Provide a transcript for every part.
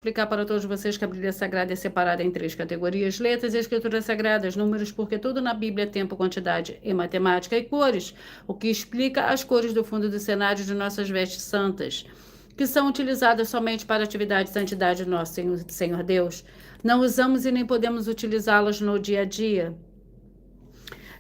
Explicar para todos vocês que a Bíblia Sagrada é separada em três categorias: letras, escrituras sagradas, números, porque tudo na Bíblia é tempo, quantidade e matemática, e cores, o que explica as cores do fundo do cenário de nossas vestes santas, que são utilizadas somente para a atividade e santidade do nosso Senhor Deus. Não usamos e nem podemos utilizá-las no dia a dia.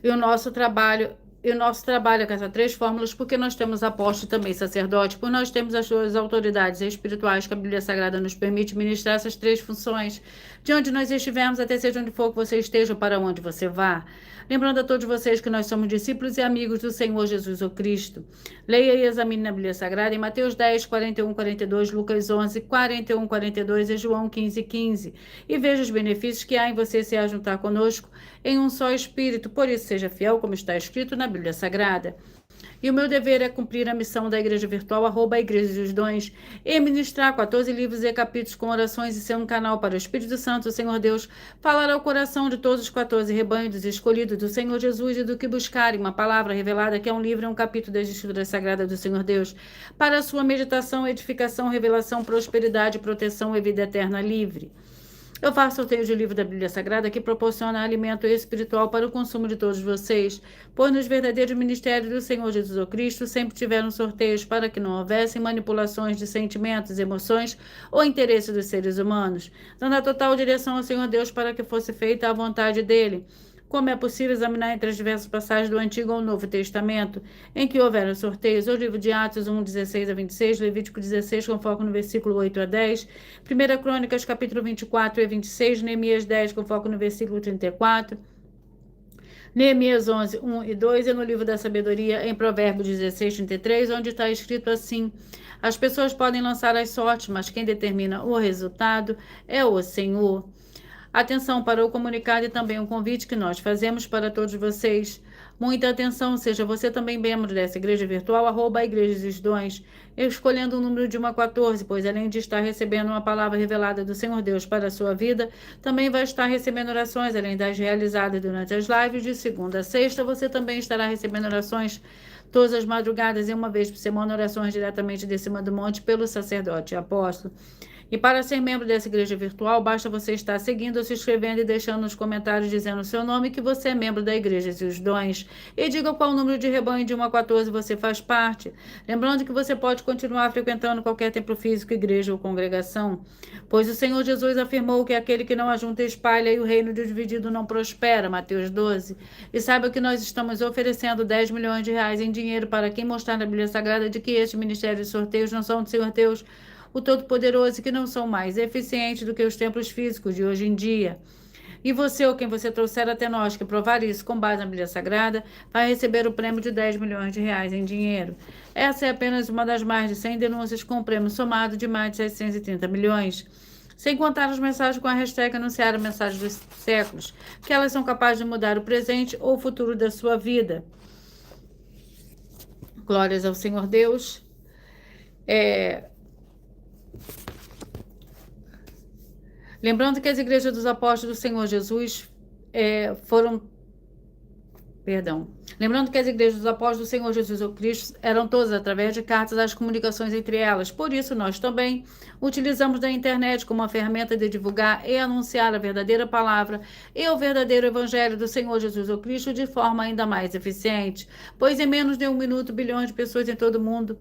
E o nosso trabalho é com essas três fórmulas, porque nós temos apóstolo e também sacerdote, por nós temos as suas autoridades espirituais que a Bíblia Sagrada nos permite ministrar essas três funções. De onde nós estivermos, até seja onde for que você esteja, ou para onde você vá. Lembrando a todos vocês que nós somos discípulos e amigos do Senhor Jesus o Cristo. Leia e examine na Bíblia Sagrada em Mateus 10, 41, 42, Lucas 11, 41, 42 e João 15, 15. E veja os benefícios que há em você se ajuntar conosco em um só Espírito. Por isso, seja fiel, como está escrito na Bíblia Sagrada. E o meu dever é cumprir a missão da Igreja Virtual, @Igreja dos Dons, e ministrar 14 livros e capítulos com orações e ser um canal para o Espírito Santo, o Senhor Deus, falar ao coração de todos os 14 rebanhos escolhidos do Senhor Jesus e do que buscarem uma palavra revelada, que é um livro e um capítulo das Escrituras Sagradas do Senhor Deus, para a sua meditação, edificação, revelação, prosperidade, proteção e vida eterna livre. Eu faço sorteio de livro da Bíblia Sagrada que proporciona alimento espiritual para o consumo de todos vocês, pois nos verdadeiros ministérios do Senhor Jesus o Cristo sempre tiveram sorteios para que não houvessem manipulações de sentimentos, emoções ou interesses dos seres humanos, dando a total direção ao Senhor Deus para que fosse feita a vontade dele. Como é possível examinar entre as diversas passagens do Antigo ou Novo Testamento, em que houveram sorteios, o livro de Atos 1, 16 a 26, Levítico 16, com foco no versículo 8 a 10, 1 Crônicas, capítulo 24 e 26, Neemias 10, com foco no versículo 34, Neemias 11, 1 e 2, e no livro da Sabedoria, em Provérbios 16, 33, onde está escrito assim: as pessoas podem lançar as sortes, mas quem determina o resultado é o Senhor. Atenção para o comunicado e também um convite que nós fazemos para todos vocês. Muita atenção, seja você também membro dessa igreja virtual, @Igreja dos Dons, escolhendo o número de 1 a 14, pois além de estar recebendo uma palavra revelada do Senhor Deus para a sua vida, também vai estar recebendo orações, além das realizadas durante as lives de segunda a sexta. Você também estará recebendo orações todas as madrugadas e uma vez por semana, orações diretamente de cima do monte pelo sacerdote e apóstolo. E para ser membro dessa igreja virtual, basta você estar seguindo, se inscrevendo e deixando nos comentários dizendo o seu nome, que você é membro da Igreja e os Dons. E diga qual número de rebanho de 1 a 14 você faz parte. Lembrando que você pode continuar frequentando qualquer templo físico, igreja ou congregação, pois o Senhor Jesus afirmou que aquele que não ajunta espalha e o reino dividido não prospera, Mateus 12. E saiba que nós estamos oferecendo 10 milhões de reais em dinheiro para quem mostrar na Bíblia Sagrada de que estes ministérios de sorteios não são do Senhor Deus, o Todo-Poderoso, que não são mais eficientes do que os templos físicos de hoje em dia. E você, ou quem você trouxer até nós, que provar isso com base na Bíblia Sagrada, vai receber o prêmio de 10 milhões de reais em dinheiro. Essa é apenas uma das mais de 100 denúncias com um prêmio somado de mais de 730 milhões. Sem contar as mensagens com a hashtag anunciar a mensagem dos séculos, que elas são capazes de mudar o presente ou o futuro da sua vida. Glórias ao Senhor Deus. Lembrando que as igrejas dos apóstolos do Senhor Jesus Lembrando que as igrejas dos apóstolos do Senhor Jesus o Cristo eram todas através de cartas às comunicações entre elas. Por isso, nós também utilizamos da internet como uma ferramenta de divulgar e anunciar a verdadeira palavra e o verdadeiro evangelho do Senhor Jesus o Cristo de forma ainda mais eficiente. Pois em menos de 1 minuto, bilhões de pessoas em todo o mundo,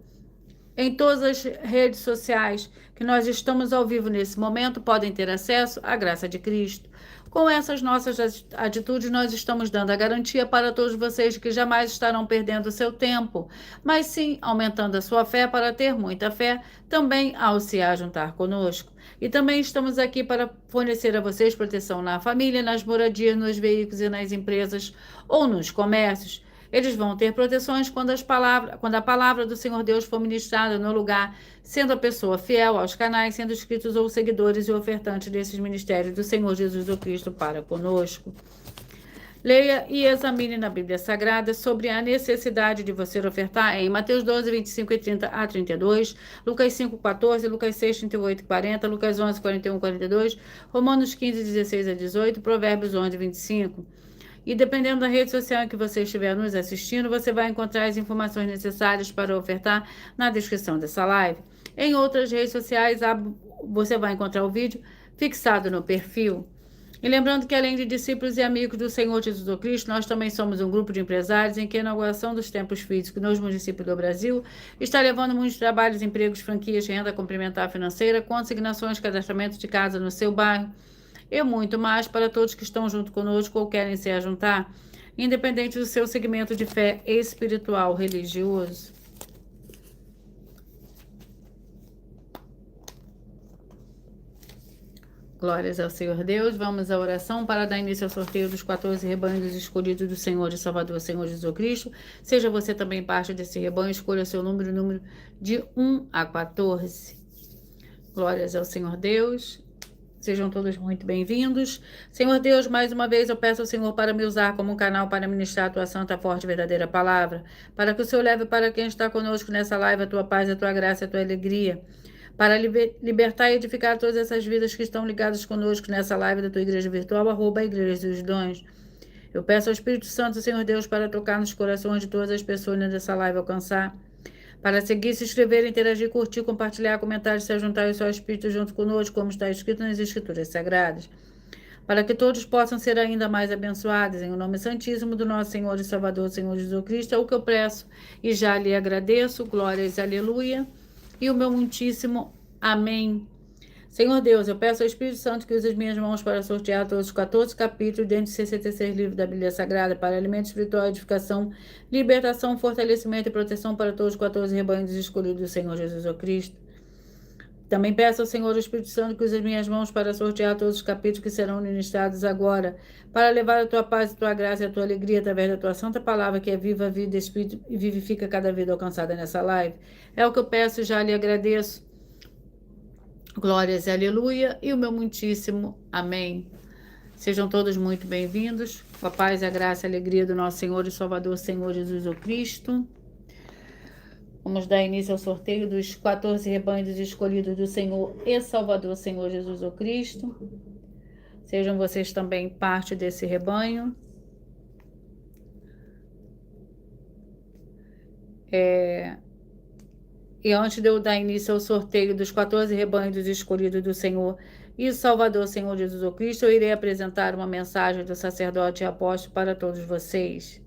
em todas as redes sociais que nós estamos ao vivo nesse momento, podem ter acesso à graça de Cristo. Com essas nossas atitudes, nós estamos dando a garantia para todos vocês de que jamais estarão perdendo o seu tempo, mas sim aumentando a sua fé para ter muita fé também ao se ajuntar conosco. E também estamos aqui para fornecer a vocês proteção na família, nas moradias, nos veículos e nas empresas ou nos comércios. Eles vão ter proteções quando a palavra do Senhor Deus for ministrada no lugar, sendo a pessoa fiel aos canais, sendo inscritos ou seguidores e ofertantes desses ministérios do Senhor Jesus o Cristo para conosco. Leia e examine na Bíblia Sagrada sobre a necessidade de você ofertar em Mateus 12, 25 e 30 a 32, Lucas 5, 14, Lucas 6, 38 e 40, Lucas 11, 41 e 42, Romanos 15, 16 a 18, Provérbios 11, 25. E dependendo da rede social em que você estiver nos assistindo, você vai encontrar as informações necessárias para ofertar na descrição dessa live. Em outras redes sociais, você vai encontrar o vídeo fixado no perfil. E lembrando que, além de discípulos e amigos do Senhor Jesus Cristo, nós também somos um grupo de empresários em que a inauguração dos templos físicos nos municípios do Brasil está levando muitos trabalhos, empregos, franquias, renda complementar financeira, consignações, cadastramento de casa no seu bairro e muito mais para todos que estão junto conosco ou querem se ajuntar, independente do seu segmento de fé espiritual religioso. Glórias ao Senhor Deus. Vamos à oração para dar início ao sorteio dos 14 rebanhos escolhidos do Senhor e Salvador, Senhor Jesus Cristo. Seja você também parte desse rebanho, escolha seu número de 1 a 14. Glórias ao Senhor Deus. Sejam todos muito bem-vindos. Senhor Deus, mais uma vez eu peço ao Senhor para me usar como um canal para ministrar a tua santa, forte e verdadeira palavra, para que o Senhor leve para quem está conosco nessa live a tua paz, a tua graça e a tua alegria, para libertar e edificar todas essas vidas que estão ligadas conosco nessa live da tua igreja virtual, @Igreja dos Dons. Eu peço ao Espírito Santo, Senhor Deus, para tocar nos corações de todas as pessoas nessa live, alcançar, para seguir, se inscrever, interagir, curtir, compartilhar, comentar, se juntar ao seu Espírito junto conosco, como está escrito nas Escrituras Sagradas, para que todos possam ser ainda mais abençoados, em o nome santíssimo do nosso Senhor e Salvador, Senhor Jesus Cristo, é o que eu peço e já lhe agradeço. Glórias, aleluia. E o meu muitíssimo amém. Senhor Deus, eu peço ao Espírito Santo que use as minhas mãos para sortear todos os 14 capítulos dentro de 66 livros da Bíblia Sagrada para alimento espiritual, edificação, libertação, fortalecimento e proteção para todos os 14 rebanhos escolhidos do Senhor Jesus Cristo. Também peço ao Senhor o Espírito Santo que use as minhas mãos para sortear todos os capítulos que serão ministrados agora, para levar a tua paz, a tua graça e a tua alegria através da tua santa palavra, que é viva, vida, espírito e vivifica cada vida alcançada nessa live. É o que eu peço e já lhe agradeço. Glórias e aleluia, e o meu muitíssimo amém. Sejam todos muito bem-vindos, com a paz, a graça e a alegria do nosso Senhor e Salvador, Senhor Jesus Cristo. Vamos dar início ao sorteio dos 14 rebanhos escolhidos do Senhor e Salvador, Senhor Jesus Cristo. Sejam vocês também parte desse rebanho. E antes de eu dar início ao sorteio dos 14 rebanhos escolhidos do Senhor e Salvador, Senhor Jesus Cristo, eu irei apresentar uma mensagem do sacerdote e apóstolo para todos vocês.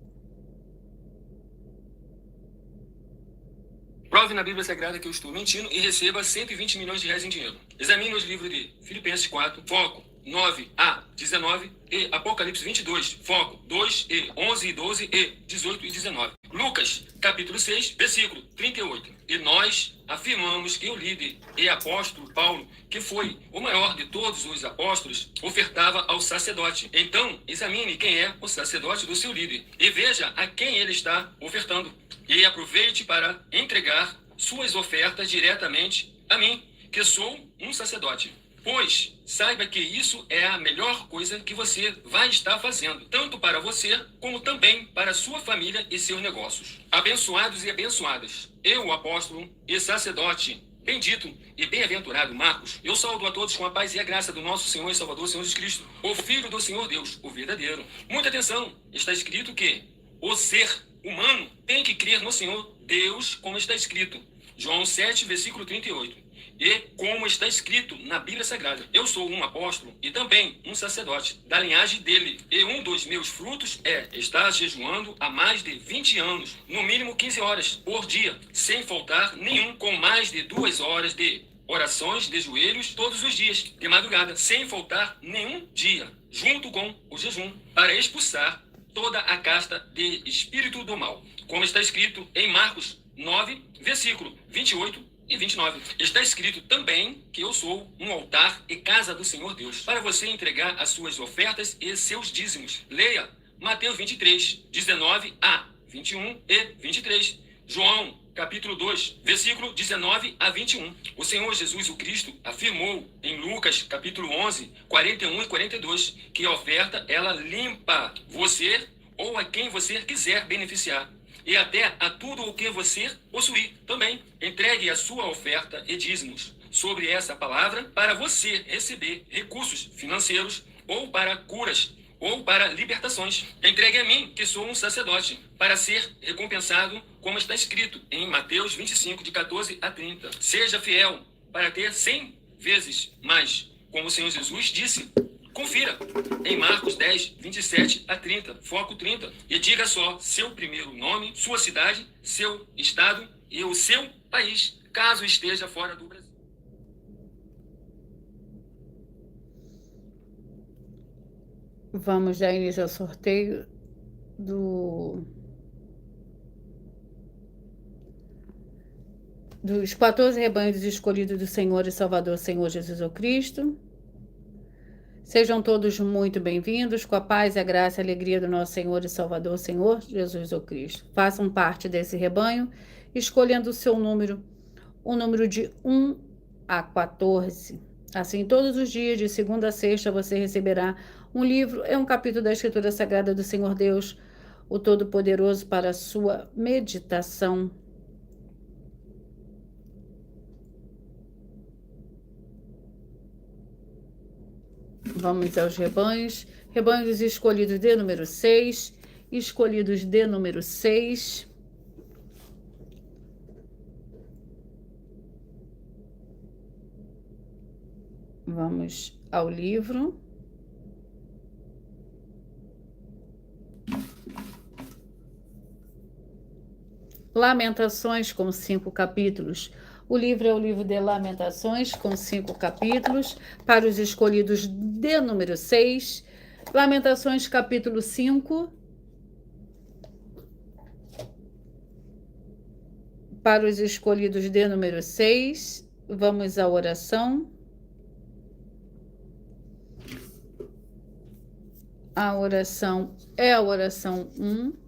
Prove na Bíblia Sagrada que eu estou mentindo e receba 120 milhões de reais em dinheiro. Examine os livros de Filipenses 4, foco 9 a 19 e Apocalipse 22, foco 2 e 11 e 12 e 18 e 19. Lucas, capítulo 6, versículo 38. E nós afirmamos que o líder e apóstolo Paulo, que foi o maior de todos os apóstolos, ofertava ao sacerdote. Então, examine quem é o sacerdote do seu líder e veja a quem ele está ofertando. E aproveite para entregar suas ofertas diretamente a mim, que sou um sacerdote. Pois saiba que isso é a melhor coisa que você vai estar fazendo, tanto para você, como também para sua família e seus negócios. Abençoados e abençoadas, eu, o apóstolo e sacerdote, bendito e bem-aventurado Marcos, eu saúdo a todos com a paz e a graça do nosso Senhor e Salvador, Senhor Jesus Cristo, o Filho do Senhor Deus, o verdadeiro. Muita atenção, está escrito que o ser humano tem que crer no Senhor Deus, como está escrito. João 7, versículo 38. E como está escrito na Bíblia Sagrada, eu sou um apóstolo e também um sacerdote da linhagem dele. E um dos meus frutos é estar jejuando há mais de 20 anos, no mínimo 15 horas por dia, sem faltar nenhum, com mais de 2 horas de orações de joelhos todos os dias, de madrugada, sem faltar nenhum dia, junto com o jejum, para expulsar toda a casta de espírito do mal. Como está escrito em Marcos 9, versículo 28 e 29. Está escrito também que eu sou um altar e casa do Senhor Deus, para você entregar as suas ofertas e seus dízimos. Leia Mateus 23, 19 a 21 e 23. João, capítulo 2, versículo 19 a 21. O Senhor Jesus o Cristo afirmou em Lucas, capítulo 11, 41 e 42, que a oferta, ela limpa você ou a quem você quiser beneficiar. E até a tudo o que você possuir também. Entregue a sua oferta e dízimos sobre essa palavra para você receber recursos financeiros ou para curas ou para libertações. Entregue a mim, que sou um sacerdote, para ser recompensado, como está escrito em Mateus 25, de 14 a 30. Seja fiel para ter 100 vezes mais, como o Senhor Jesus disse. Confira em Marcos 10, 27 a 30, foco 30. E diga só seu primeiro nome, sua cidade, seu estado e o seu país, caso esteja fora do Brasil. Vamos dar início ao sorteio dos 14 rebanhos escolhidos do Senhor e Salvador, Senhor Jesus Cristo. Sejam todos muito bem-vindos, com a paz, a graça e a alegria do nosso Senhor e Salvador, Senhor Jesus Cristo. Façam parte desse rebanho, escolhendo o seu número, o número de 1 a 14. Assim, todos os dias, de segunda a sexta, você receberá um livro e um capítulo da Escritura Sagrada do Senhor Deus, o Todo-Poderoso, para a sua meditação. Vamos aos rebanhos. Rebanhos escolhidos de número 6. Escolhidos de número 6. Vamos ao livro. Lamentações, com 5 capítulos. O livro é o livro de Lamentações, com 5 capítulos, para os escolhidos de número 6. Lamentações, capítulo 5. Para os escolhidos de número 6. Vamos à oração. A oração é a oração 1.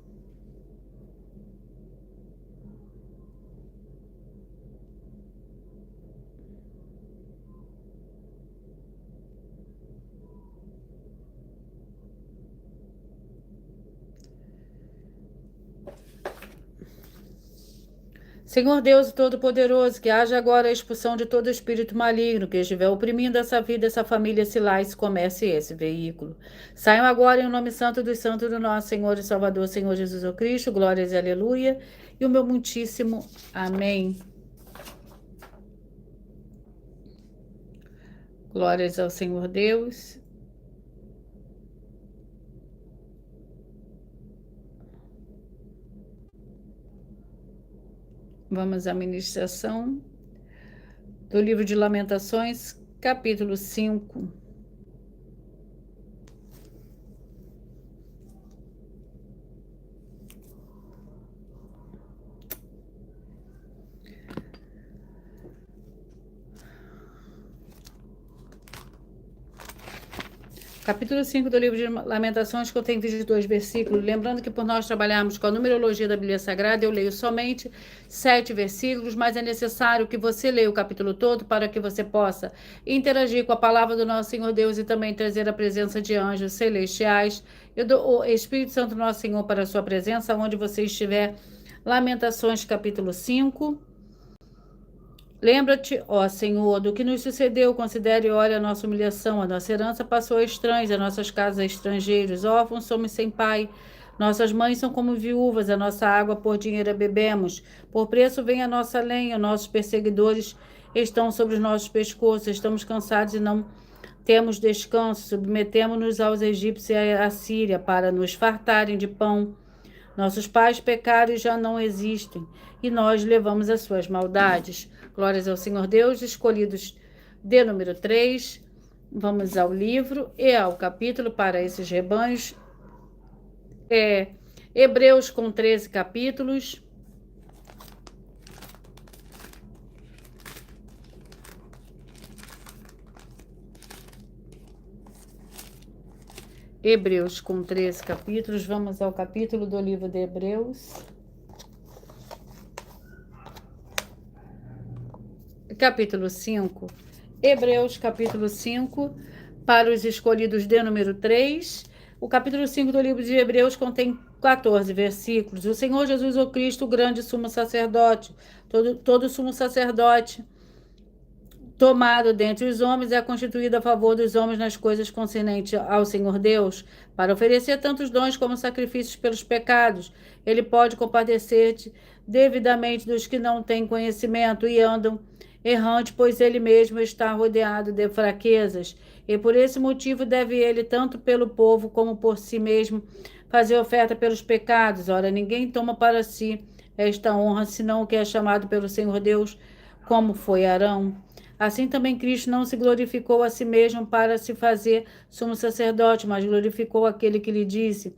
Senhor Deus Todo-Poderoso, que haja agora a expulsão de todo espírito maligno que estiver oprimindo essa vida, essa família, esse lar, esse comércio e esse veículo. Saiam agora em nome santo dos santos do nosso Senhor e Salvador, Senhor Jesus Cristo, glórias e aleluia, e o meu muitíssimo amém. Glórias ao Senhor Deus. Vamos à ministração do livro de Lamentações, capítulo 5. Capítulo 5 do livro de Lamentações, contém 22 versículos. Lembrando que por nós trabalharmos com a numerologia da Bíblia Sagrada, eu leio somente 7 versículos, mas é necessário que você leia o capítulo todo para que você possa interagir com a palavra do nosso Senhor Deus e também trazer a presença de anjos celestiais. Eu dou o Espírito Santo nosso Senhor para a sua presença, onde você estiver. Lamentações, capítulo 5. Lembra-te, ó Senhor, do que nos sucedeu, considere e olhe a nossa humilhação, a nossa herança passou a estranhos, as nossas casas a estrangeiros, órfãos somos sem pai, nossas mães são como viúvas, a nossa água por dinheiro bebemos, por preço vem a nossa lenha, nossos perseguidores estão sobre os nossos pescoços, estamos cansados e não temos descanso, submetemos-nos aos egípcios e à Síria para nos fartarem de pão. Nossos pais pecaram e já não existem, e nós levamos as suas maldades. Glórias ao Senhor Deus, escolhidos de número 3. Vamos ao livro e ao capítulo para esses rebanhos. Hebreus com 13 capítulos. Hebreus com 13 capítulos. Vamos ao capítulo do livro de Hebreus. Capítulo 5. Hebreus, capítulo 5, para os escolhidos de número 3. O capítulo 5 do livro de Hebreus contém 14 versículos. O Senhor Jesus, o Cristo, o grande sumo sacerdote, todo sumo sacerdote, tomado dentre os homens é constituído a favor dos homens nas coisas concernentes ao Senhor Deus, para oferecer tantos dons como sacrifícios pelos pecados. Ele pode compadecer-te devidamente dos que não têm conhecimento e andam errante, pois ele mesmo está rodeado de fraquezas. E por esse motivo deve ele, tanto pelo povo como por si mesmo, fazer oferta pelos pecados. Ora, ninguém toma para si esta honra, senão o que é chamado pelo Senhor Deus, como foi Arão. Assim também Cristo não se glorificou a si mesmo para se fazer sumo sacerdote, mas glorificou aquele que lhe disse: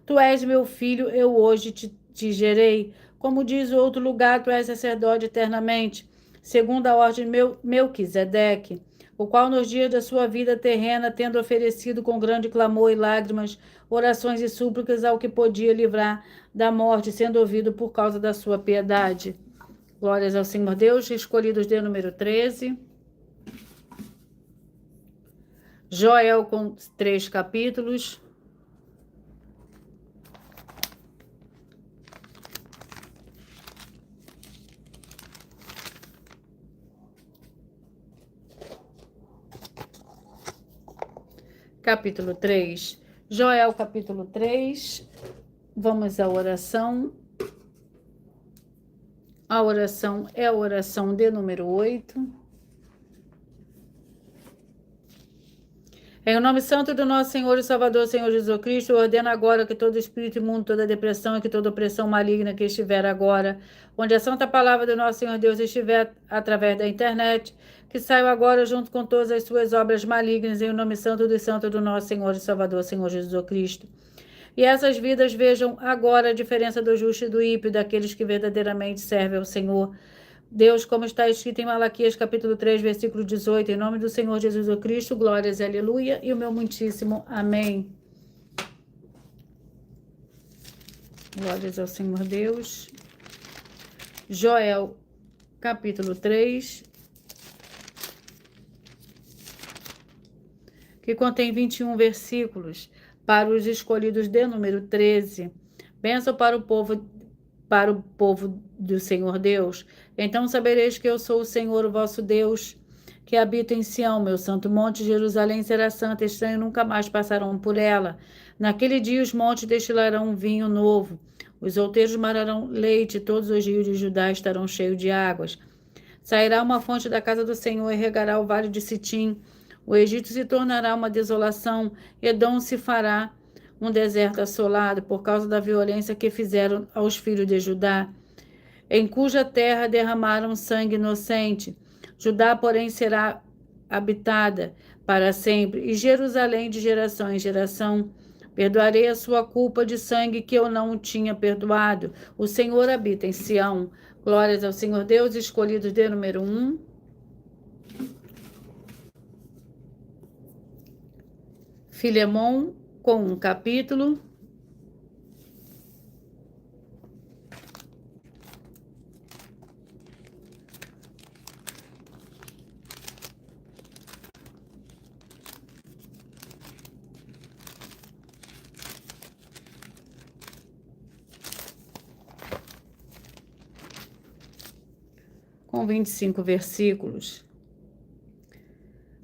Tu és meu filho, eu hoje te gerei. Como diz o outro lugar, tu és sacerdote eternamente, segundo a ordem de Melquisedeque, o qual nos dias da sua vida terrena, tendo oferecido com grande clamor e lágrimas, orações e súplicas ao que podia livrar da morte, sendo ouvido por causa da sua piedade. Glórias ao Senhor Deus. Escolhidos de número 13. Joel com 3 capítulos. Capítulo 3. Joel, capítulo 3. Vamos à oração. A oração é a oração de número 8. Em o nome santo do nosso Senhor e Salvador, Senhor Jesus Cristo, eu ordeno agora que todo espírito imundo, toda depressão e que toda opressão maligna que estiver agora, onde a santa palavra do nosso Senhor Deus estiver através da internet, que saiam agora junto com todas as suas obras malignas, em o nome santo do nosso Senhor e Salvador, Senhor Jesus Cristo. E essas vidas vejam agora a diferença do justo e do ímpio, daqueles que verdadeiramente servem ao Senhor Deus, como está escrito em Malaquias capítulo 3, versículo 18, em nome do Senhor Jesus Cristo, glórias e aleluia, e o meu muitíssimo amém. Glórias ao Senhor Deus. Joel capítulo 3, que contém 21 versículos, para os escolhidos de número 13. Bênção para o povo do Senhor Deus. Então sabereis que eu sou o Senhor, o vosso Deus, que habita em Sião, meu santo monte. Jerusalém será santa, estranhos nunca mais passarão por ela. Naquele dia os montes destilarão um vinho novo, os outeiros mararão leite, todos os rios de Judá estarão cheios de águas. Sairá uma fonte da casa do Senhor e regará o vale de Sitim. O Egito se tornará uma desolação, Edom se fará um deserto assolado, por causa da violência que fizeram aos filhos de Judá, em cuja terra derramaram sangue inocente. Judá, porém, será habitada para sempre, e Jerusalém de geração em geração. Perdoarei a sua culpa de sangue que eu não tinha perdoado. O Senhor habita em Sião. Glórias ao Senhor Deus. Escolhidos de número 1. Filemon com um capítulo. Com 25 versículos.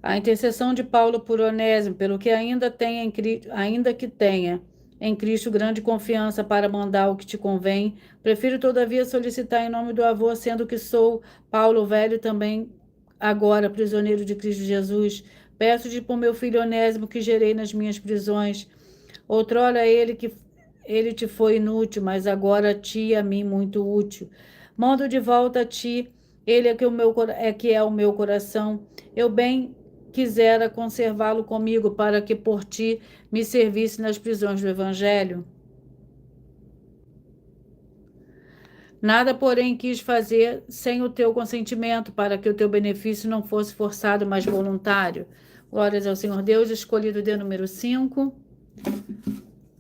A intercessão de Paulo por Onésimo, pelo que ainda que tenha em Cristo grande confiança para mandar o que te convém, prefiro todavia solicitar em nome do avô, sendo que sou Paulo velho também agora prisioneiro de Cristo Jesus. Peço-te por meu filho Onésimo, que gerei nas minhas prisões. Outrora ele te foi inútil, mas agora a ti e a mim muito útil. Mando de volta a ti, ele que é o meu coração. Eu bem quisera conservá-lo comigo, para que por ti me servisse nas prisões do Evangelho. Nada, porém, quis fazer sem o teu consentimento, para que o teu benefício não fosse forçado, mas voluntário. Glórias ao Senhor Deus. Escolhido de número 5.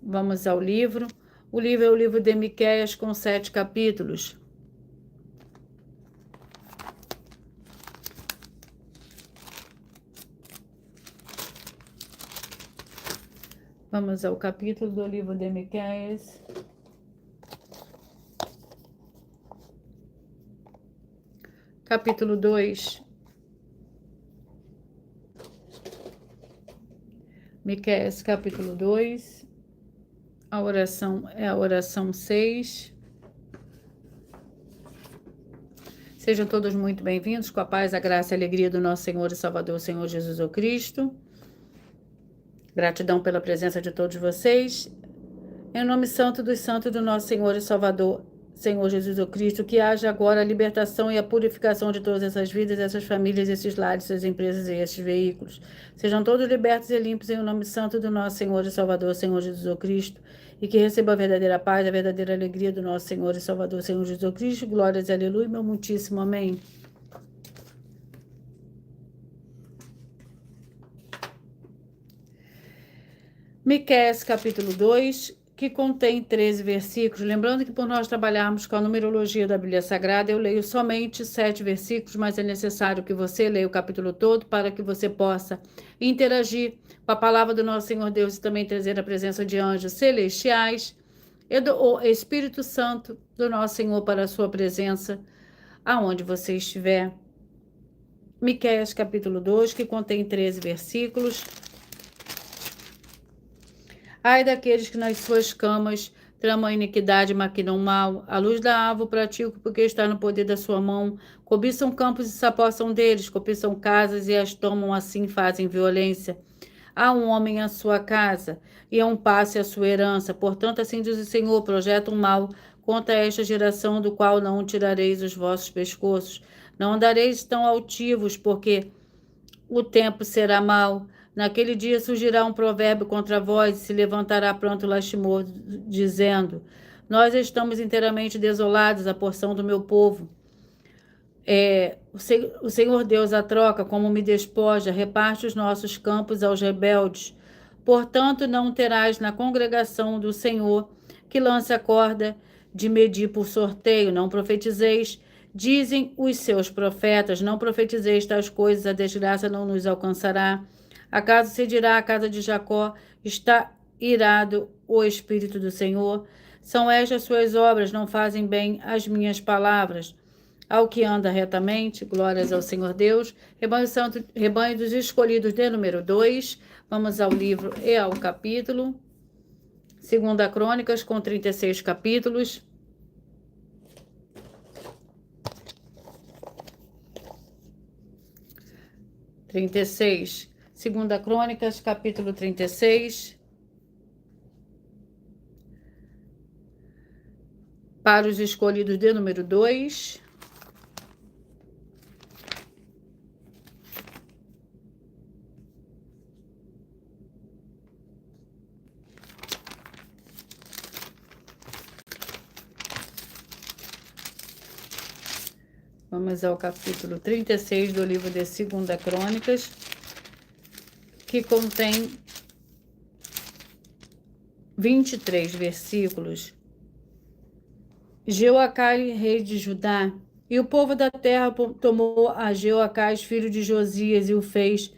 Vamos ao livro. O livro é o livro de Miqueias, com 7 capítulos. Vamos ao capítulo do livro de Miqueias. Capítulo 2. Miqueias capítulo 2, a oração é a oração 6. Sejam todos muito bem-vindos, com a paz, a graça e a alegria do nosso Senhor e Salvador, Senhor Jesus o Cristo. Gratidão pela presença de todos vocês. Em nome santo dos santos do nosso Senhor e Salvador, Senhor Jesus o Cristo, que haja agora a libertação e a purificação de todas essas vidas, essas famílias, esses lares, essas empresas e esses veículos. Sejam todos libertos e limpos em nome santo do nosso Senhor e Salvador, Senhor Jesus o Cristo, e que receba a verdadeira paz, a verdadeira alegria do nosso Senhor e Salvador, Senhor Jesus o Cristo. Glórias e aleluia, meu muitíssimo amém. Miqueias capítulo 2, que contém 13 versículos. Lembrando que por nós trabalharmos com a numerologia da Bíblia Sagrada, eu leio somente 7 versículos, mas é necessário que você leia o capítulo todo para que você possa interagir com a palavra do nosso Senhor Deus e também trazer a presença de anjos celestiais e do Espírito Santo do nosso Senhor para a sua presença, aonde você estiver. Miqueias capítulo 2, que contém 13 versículos. Ai daqueles que nas suas camas tramam iniquidade e maquinam mal. A luz da árvore praticam porque está no poder da sua mão. Cobiçam campos e se apossam deles. Cobiçam casas e as tomam, assim fazem violência. Há um homem à sua casa e a um passe à sua herança. Portanto, assim diz o Senhor, projetam mal contra esta geração, do qual não tirareis os vossos pescoços. Não andareis tão altivos, porque o tempo será mau. Naquele dia surgirá um provérbio contra vós, e se levantará pronto lastimoso, dizendo: nós estamos inteiramente desolados, a porção do meu povo. O Senhor Deus a troca, como me despoja, reparte os nossos campos aos rebeldes. Portanto, não terás na congregação do Senhor que lance a corda de medir por sorteio. Não profetizeis, dizem os seus profetas, não profetizeis tais coisas, a desgraça não nos alcançará. Acaso se dirá à casa de Jacó: está irado o Espírito do Senhor? São estas suas obras, não fazem bem as minhas palavras. Ao que anda retamente, glórias ao Senhor Deus. Rebanho santo, rebanho dos escolhidos de número 2. Vamos ao livro e ao capítulo. 2 Crônicas, com 36 capítulos. (36) 2 Crônicas, capítulo 36. Para os escolhidos de número 2. Vamos ao capítulo 36 do livro de 2 Crônicas, que contém 23 versículos. Jeoacás, rei de Judá, e o povo da terra tomou a Jeoacás, filho de Josias, e o fez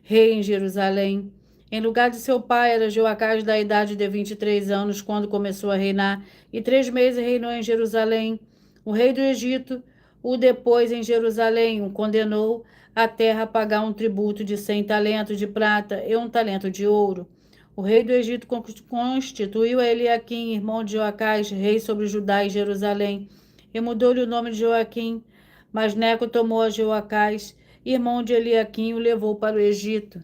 rei em Jerusalém. Em lugar de seu pai, era Jeoacás da idade de 23 anos, quando começou a reinar, e 3 meses reinou em Jerusalém. O rei do Egito o depôs em Jerusalém, o condenou a terra a pagar um tributo de 100 talentos de prata e 1 talento de ouro. O rei do Egito constituiu a Eliaquim, irmão de Joacás, rei sobre Judá e Jerusalém, e mudou-lhe o nome de Joaquim. Mas Neco tomou a Joacás, irmão de Eliaquim, e o levou para o Egito.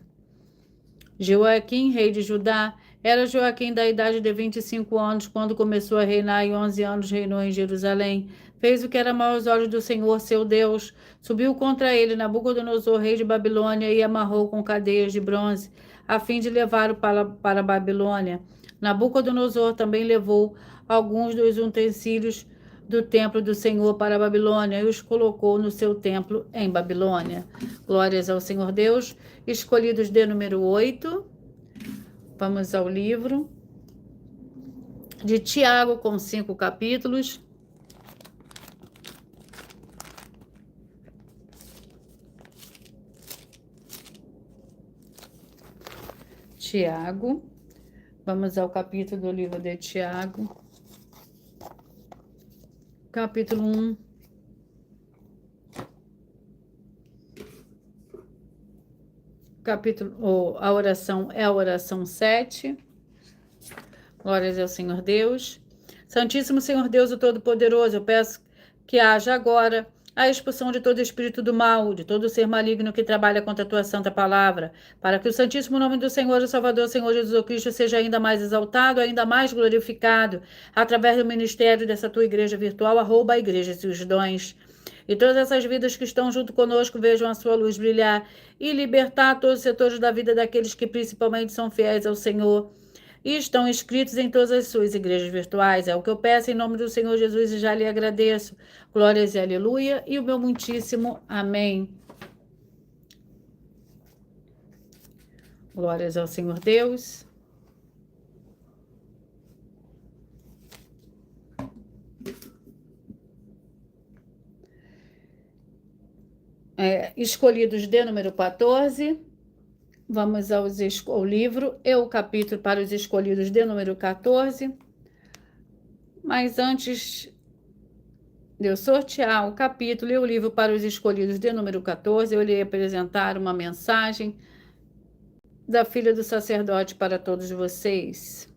Joaquim, rei de Judá, era Joaquim da idade de 25 anos, quando começou a reinar, e 11 anos reinou em Jerusalém. Fez o que era mau aos olhos do Senhor, seu Deus. Subiu contra ele Nabucodonosor, rei de Babilônia, e amarrou com cadeias de bronze, a fim de levá-lo para a Babilônia. Nabucodonosor também levou alguns dos utensílios do templo do Senhor para a Babilônia e os colocou no seu templo em Babilônia. Glórias ao Senhor Deus. Escolhidos de número 8. Vamos ao livro de Tiago, com 5 capítulos. Tiago. Vamos ao capítulo do livro de Tiago. Capítulo 1. a oração é a oração 7. Glórias ao Senhor Deus. Santíssimo Senhor Deus, o Todo-Poderoso, eu peço que haja agora a expulsão de todo espírito do mal, de todo ser maligno que trabalha contra a tua santa palavra, para que o santíssimo nome do Senhor e Salvador, Senhor Jesus Cristo, seja ainda mais exaltado, ainda mais glorificado, através do ministério dessa tua igreja virtual, @ Igrejas e os Dons. E todas essas vidas que estão junto conosco vejam a sua luz brilhar e libertar todos os setores da vida daqueles que principalmente são fiéis ao Senhor e estão inscritos em todas as suas igrejas virtuais. É o que eu peço em nome do Senhor Jesus e já lhe agradeço. Glórias e aleluia e o meu muitíssimo amém. Glórias ao Senhor Deus. Escolhidos de número 14. Vamos ao livro e o capítulo para os escolhidos de número 14. Mas antes de eu sortear o capítulo e o livro para os escolhidos de número 14, eu irei apresentar uma mensagem da filha do sacerdote para todos vocês.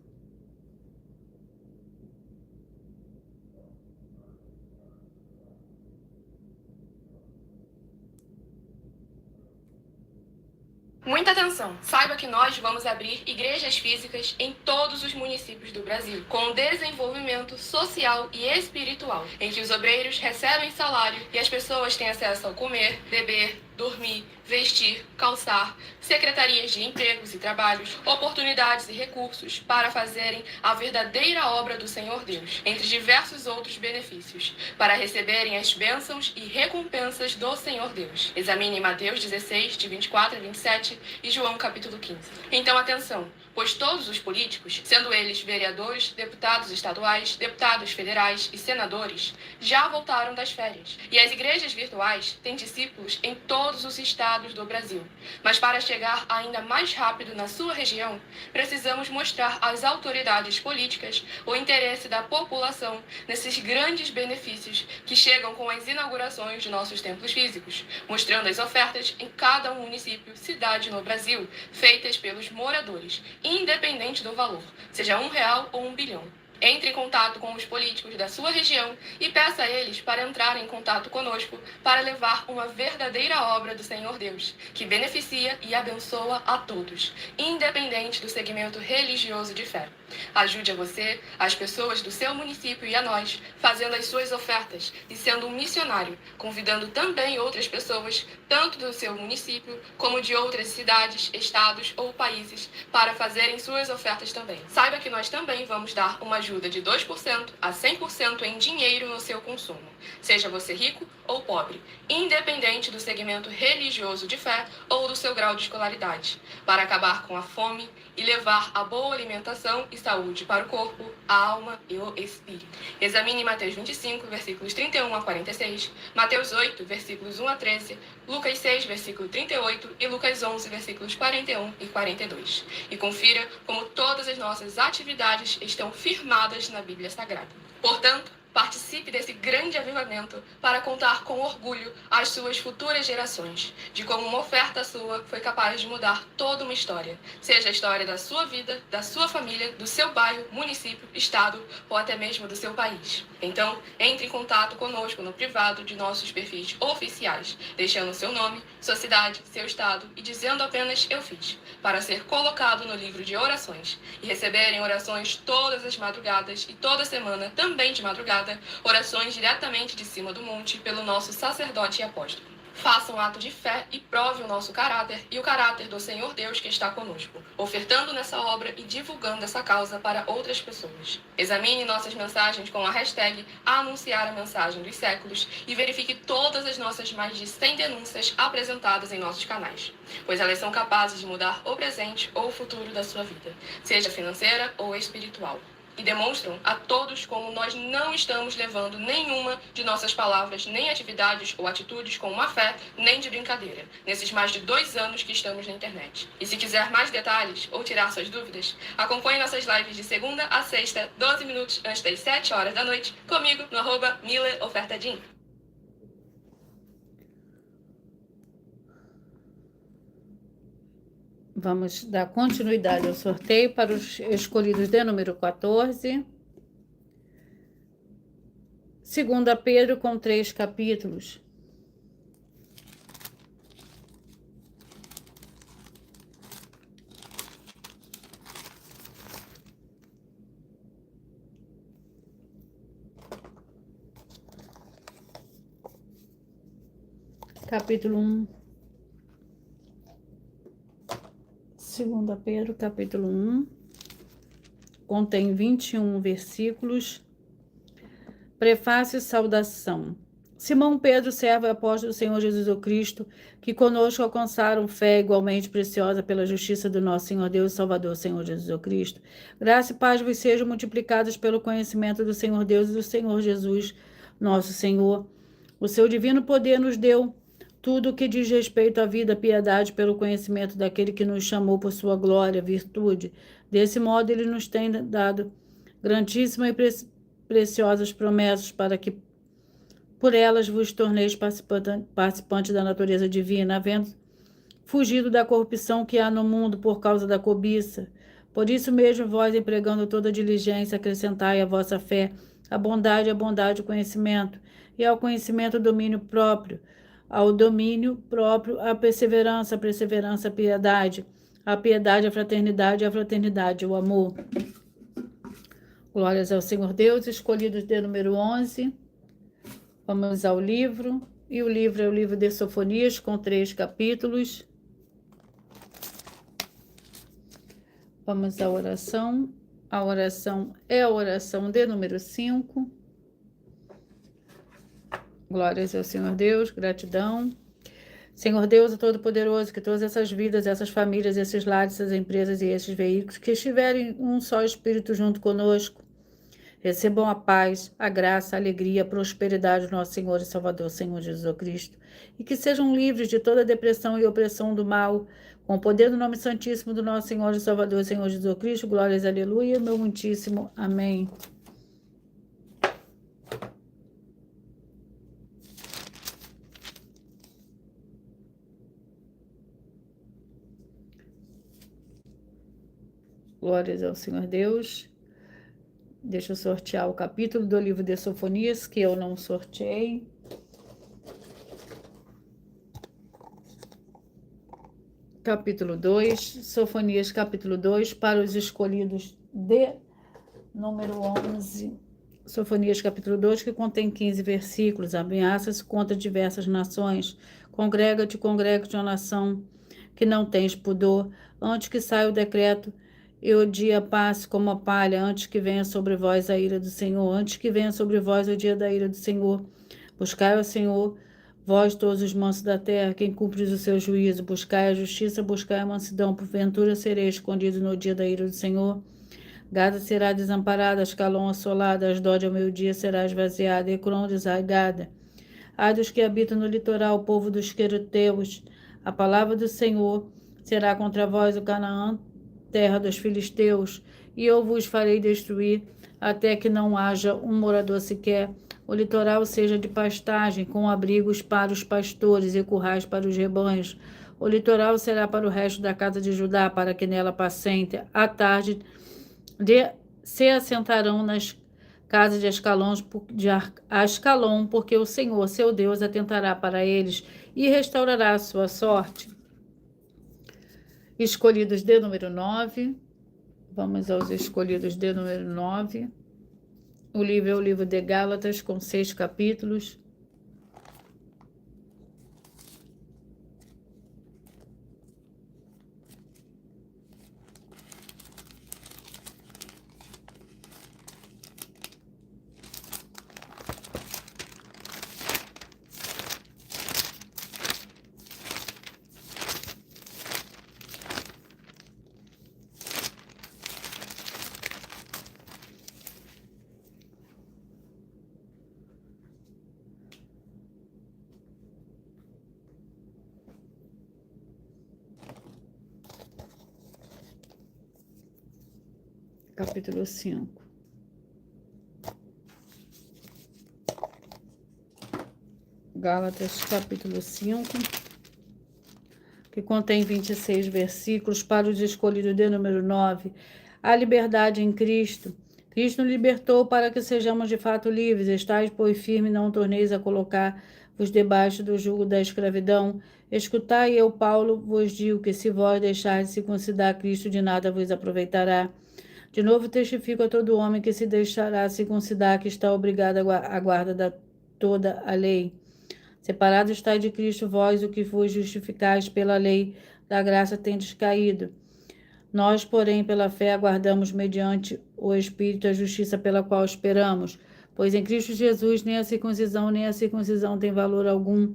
Muita atenção! Saiba que nós vamos abrir igrejas físicas em todos os municípios do Brasil, com desenvolvimento social e espiritual, em que os obreiros recebem salário e as pessoas têm acesso ao comer, beber, dormir, vestir, calçar, secretarias de empregos e trabalhos, oportunidades e recursos para fazerem a verdadeira obra do Senhor Deus, entre diversos outros benefícios, para receberem as bênçãos e recompensas do Senhor Deus. Examine Mateus 16, de 24 a 27 e João capítulo 15. Então atenção, pois todos os políticos, sendo eles vereadores, deputados estaduais, deputados federais e senadores, já voltaram das férias. E as igrejas virtuais têm discípulos em todos os estados do Brasil. Mas para chegar ainda mais rápido na sua região, precisamos mostrar às autoridades políticas o interesse da população nesses grandes benefícios que chegam com as inaugurações de nossos templos físicos, mostrando as ofertas em cada município, cidade no Brasil, feitas pelos moradores, independente do valor, seja R$1 ou 1 bilhão. Entre em contato com os políticos da sua região e peça a eles para entrarem em contato conosco para levar uma verdadeira obra do Senhor Deus, que beneficia e abençoa a todos, independente do segmento religioso de fé. Ajude a você, as pessoas do seu município e a nós, fazendo as suas ofertas e sendo um missionário, convidando também outras pessoas, tanto do seu município como de outras cidades, estados ou países, para fazerem suas ofertas também. Saiba que nós também vamos dar uma ajuda de 2% a 100% em dinheiro no seu consumo, seja você rico ou pobre, independente do segmento religioso de fé ou do seu grau de escolaridade, para acabar com a fome e levar a boa alimentação e saúde para o corpo, a alma e o espírito. Examine Mateus 25, versículos 31 a 46, Mateus 8, versículos 1 a 13, Lucas 6, versículo 38 e Lucas 11, versículos 41 e 42. E confira como todas as nossas atividades estão firmadas na Bíblia Sagrada. Portanto, participe desse grande avivamento para contar com orgulho às suas futuras gerações, de como uma oferta sua foi capaz de mudar toda uma história, seja a história da sua vida, da sua família, do seu bairro, município, estado ou até mesmo do seu país. Então, entre em contato conosco no privado de nossos perfis oficiais, deixando seu nome, sua cidade, seu estado e dizendo apenas "eu fiz", para ser colocado no livro de orações e receberem orações todas as madrugadas e toda semana, também de madrugada, orações diretamente de cima do monte pelo nosso sacerdote e apóstolo. Faça um ato de fé e prove o nosso caráter e o caráter do Senhor Deus que está conosco, ofertando nessa obra e divulgando essa causa para outras pessoas. Examine nossas mensagens com a hashtag Anunciar a Mensagem dos Séculos e verifique todas as nossas mais de 100 denúncias apresentadas em nossos canais, pois elas são capazes de mudar o presente ou o futuro da sua vida, seja financeira ou espiritual. E demonstram a todos como nós não estamos levando nenhuma de nossas palavras, nem atividades ou atitudes com má fé, nem de brincadeira, nesses mais de 2 anos que estamos na internet. E se quiser mais detalhes ou tirar suas dúvidas, acompanhe nossas lives de segunda a sexta, 12 minutos antes das 7 horas da noite, comigo no @MileOfertaDin. Vamos dar continuidade ao sorteio para os escolhidos de número 14. 2 Pedro com 3 capítulos. Capítulo 1. 2 Pedro, capítulo 1. Contém 21 versículos. Prefácio e saudação. Simão Pedro, servo e apóstolo do Senhor Jesus Cristo, que conosco alcançaram fé igualmente preciosa pela justiça do nosso Senhor Deus e Salvador, Senhor Jesus Cristo. Graça e paz vos sejam multiplicadas pelo conhecimento do Senhor Deus e do Senhor Jesus, nosso Senhor. O seu divino poder nos deu tudo o que diz respeito à vida, piedade, pelo conhecimento daquele que nos chamou por sua glória, virtude. Desse modo, ele nos tem dado grandíssimas e preciosas promessas para que por elas vos torneis participantes da natureza divina, havendo fugido da corrupção que há no mundo por causa da cobiça. Por isso mesmo, vós, empregando toda diligência, acrescentai à vossa fé a bondade, o conhecimento, e ao conhecimento o domínio próprio, ao domínio próprio a perseverança, a piedade, a piedade, a fraternidade, o amor. Glórias ao Senhor Deus. Escolhidos de número 11. Vamos ao livro. E o livro é o livro de Sofonias, com 3 capítulos. Vamos à oração. A oração é a oração de número 5. Glórias ao Senhor Deus. Gratidão. Senhor Deus, o Todo-Poderoso, que todas essas vidas, essas famílias, esses lares, essas empresas e esses veículos que estiverem um só Espírito junto conosco, recebam a paz, a graça, a alegria, a prosperidade do nosso Senhor e Salvador, Senhor Jesus Cristo, e que sejam livres de toda depressão e opressão do mal, com o poder do nome santíssimo do nosso Senhor e Salvador, Senhor Jesus Cristo. Glórias, aleluia, meu muitíssimo amém. Glórias ao Senhor Deus. Deixa eu sortear o capítulo do livro de Sofonias, que eu não sorteei. Capítulo 2, Sofonias, capítulo 2, para os escolhidos de número 11. Sofonias, capítulo 2, que contém 15 versículos. Ameaças contra diversas nações. Congrega-te, ó nação, que não tens pudor, antes que saia o decreto e o dia passe como a palha, antes que venha sobre vós a ira do Senhor, antes que venha sobre vós o dia da ira do Senhor. Buscai ao Senhor, vós todos os mansos da terra, quem cumpre o seu juízo. Buscai a justiça, buscai a mansidão, porventura sereis escondidos no dia da ira do Senhor. Gada será desamparada, Ascalon assolada, Asdod ao meio-dia será esvaziada, Ecrón desarraigada. Ai dos que habitam no litoral, o povo dos quereteus, a palavra do Senhor será contra vós, o Canaã, terra dos filisteus, e eu vos farei destruir, até que não haja um morador sequer. O litoral seja de pastagem, com abrigos para os pastores e currais para os rebanhos. O litoral será para o resto da casa de Judá, para que nela pacentem. À tarde se assentarão nas casas de Ascalon, porque o Senhor, seu Deus, atentará para eles e restaurará a sua sorte. Escolhidos de número 9. Vamos aos escolhidos de número 9. O livro é o livro de Gálatas, com 6 capítulos. Capítulo 5. Gálatas, capítulo 5. que contém 26 versículos, para os escolhidos de número 9, a liberdade em Cristo. Cristo nos libertou para que sejamos de fato livres. Estais, pois, firme, não torneis a colocar-vos debaixo do jugo da escravidão. Escutai, eu, Paulo, vos digo que se vós deixardes circuncidar Cristo, de nada vos aproveitará. De novo testifico a todo homem que se deixará circuncidar, que está obrigado à guarda da toda a lei. Separado estáis de Cristo, vós, o que vos justificais pela lei da graça, tendes caído. Nós, porém, pela fé, aguardamos mediante o Espírito a justiça pela qual esperamos. Pois em Cristo Jesus nem a circuncisão tem valor algum.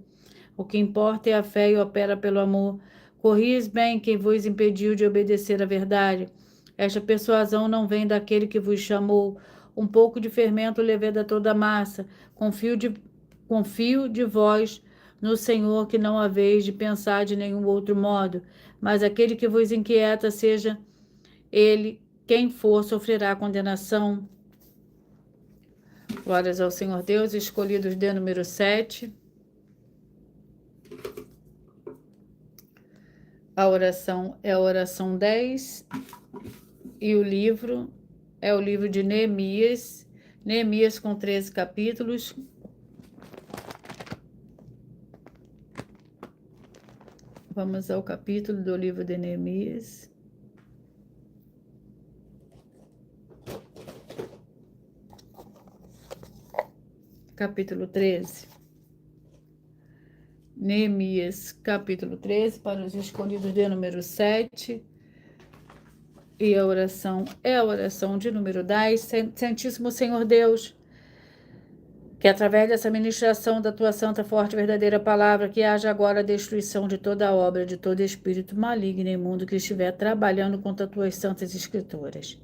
O que importa é a fé e opera pelo amor. Corris bem quem vos impediu de obedecer à verdade. Esta persuasão não vem daquele que vos chamou. Um pouco de fermento leveda toda a massa. Confio de vós no Senhor, que não haveis de pensar de nenhum outro modo, mas aquele que vos inquieta, seja ele quem for, sofrerá condenação. Glórias ao Senhor Deus. Escolhidos de número 7. A oração é a oração 10. E o livro é o livro de Neemias. Neemias com 13 capítulos. Vamos ao capítulo do livro de Neemias. Capítulo 13. Neemias, capítulo 13, para os escolhidos de número 7. E a oração é a oração de número 10. Santíssimo Senhor Deus, que através dessa ministração da tua santa, forte e verdadeira palavra, que haja agora a destruição de toda obra, de todo espírito maligno e imundo que estiver trabalhando contra as tuas santas escrituras,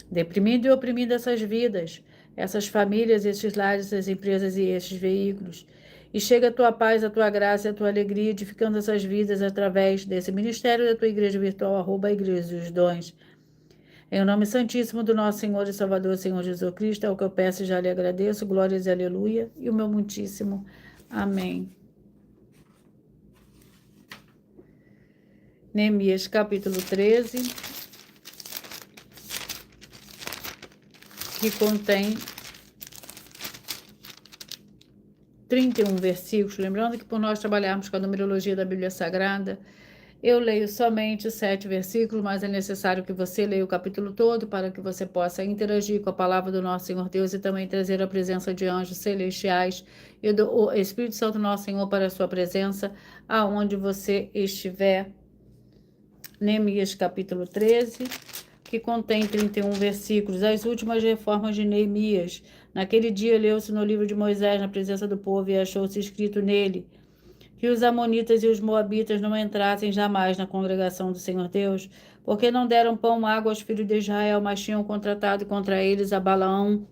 deprimindo e oprimindo essas vidas, essas famílias, esses lares, essas empresas e esses veículos. E chega a tua paz, a tua graça e a tua alegria, edificando essas vidas através desse ministério da tua igreja virtual, @Igreja dos Dons. Em nome santíssimo do nosso Senhor e Salvador, Senhor Jesus Cristo, é o que eu peço e já lhe agradeço. Glórias e aleluia. E o meu muitíssimo amém. Neemias, capítulo 13, que contém 31 versículos. Lembrando que por nós trabalharmos com a numerologia da Bíblia Sagrada, eu leio somente 7 versículos, mas é necessário que você leia o capítulo todo para que você possa interagir com a palavra do nosso Senhor Deus e também trazer a presença de anjos celestiais e do Espírito Santo nosso Senhor para a sua presença, aonde você estiver. Neemias capítulo 13, que contém 31 versículos. As últimas reformas de Neemias. Naquele dia leu-se no livro de Moisés, na presença do povo, e achou-se escrito nele que os amonitas e os moabitas não entrassem jamais na congregação do Senhor Deus, porque não deram pão, água aos filhos de Israel, mas tinham contratado contra eles a Balaão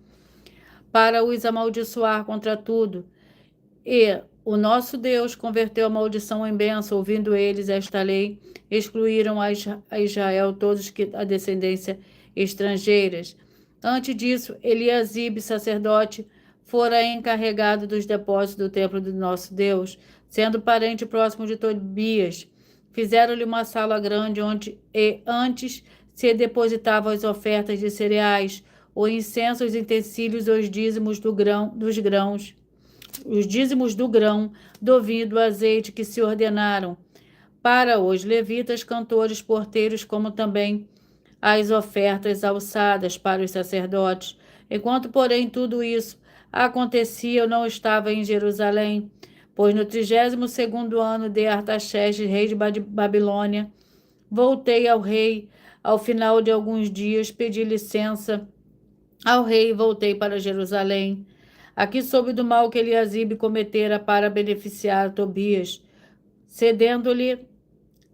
para os amaldiçoar contra tudo. E o nosso Deus converteu a maldição em bênção, ouvindo eles esta lei, excluíram a Israel todos que a descendência estrangeiras. Antes disso, Eliasibe, sacerdote, fora encarregado dos depósitos do templo do nosso Deus, sendo parente próximo de Tobias. Fizeram-lhe uma sala grande onde antes se depositavam as ofertas de cereais, o incenso, os utensílios, os dízimos dos grãos, os dízimos do grão, do vinho, do azeite que se ordenaram para os levitas, cantores, porteiros, como também as ofertas alçadas para os sacerdotes. Enquanto, porém, tudo isso acontecia, eu não estava em Jerusalém, pois no 32º ano de Artaxerxes, rei de Babilônia, voltei ao rei. Ao final de alguns dias, pedi licença ao rei e voltei para Jerusalém. Aqui soube do mal que Eliasibe cometera para beneficiar Tobias, cedendo-lhe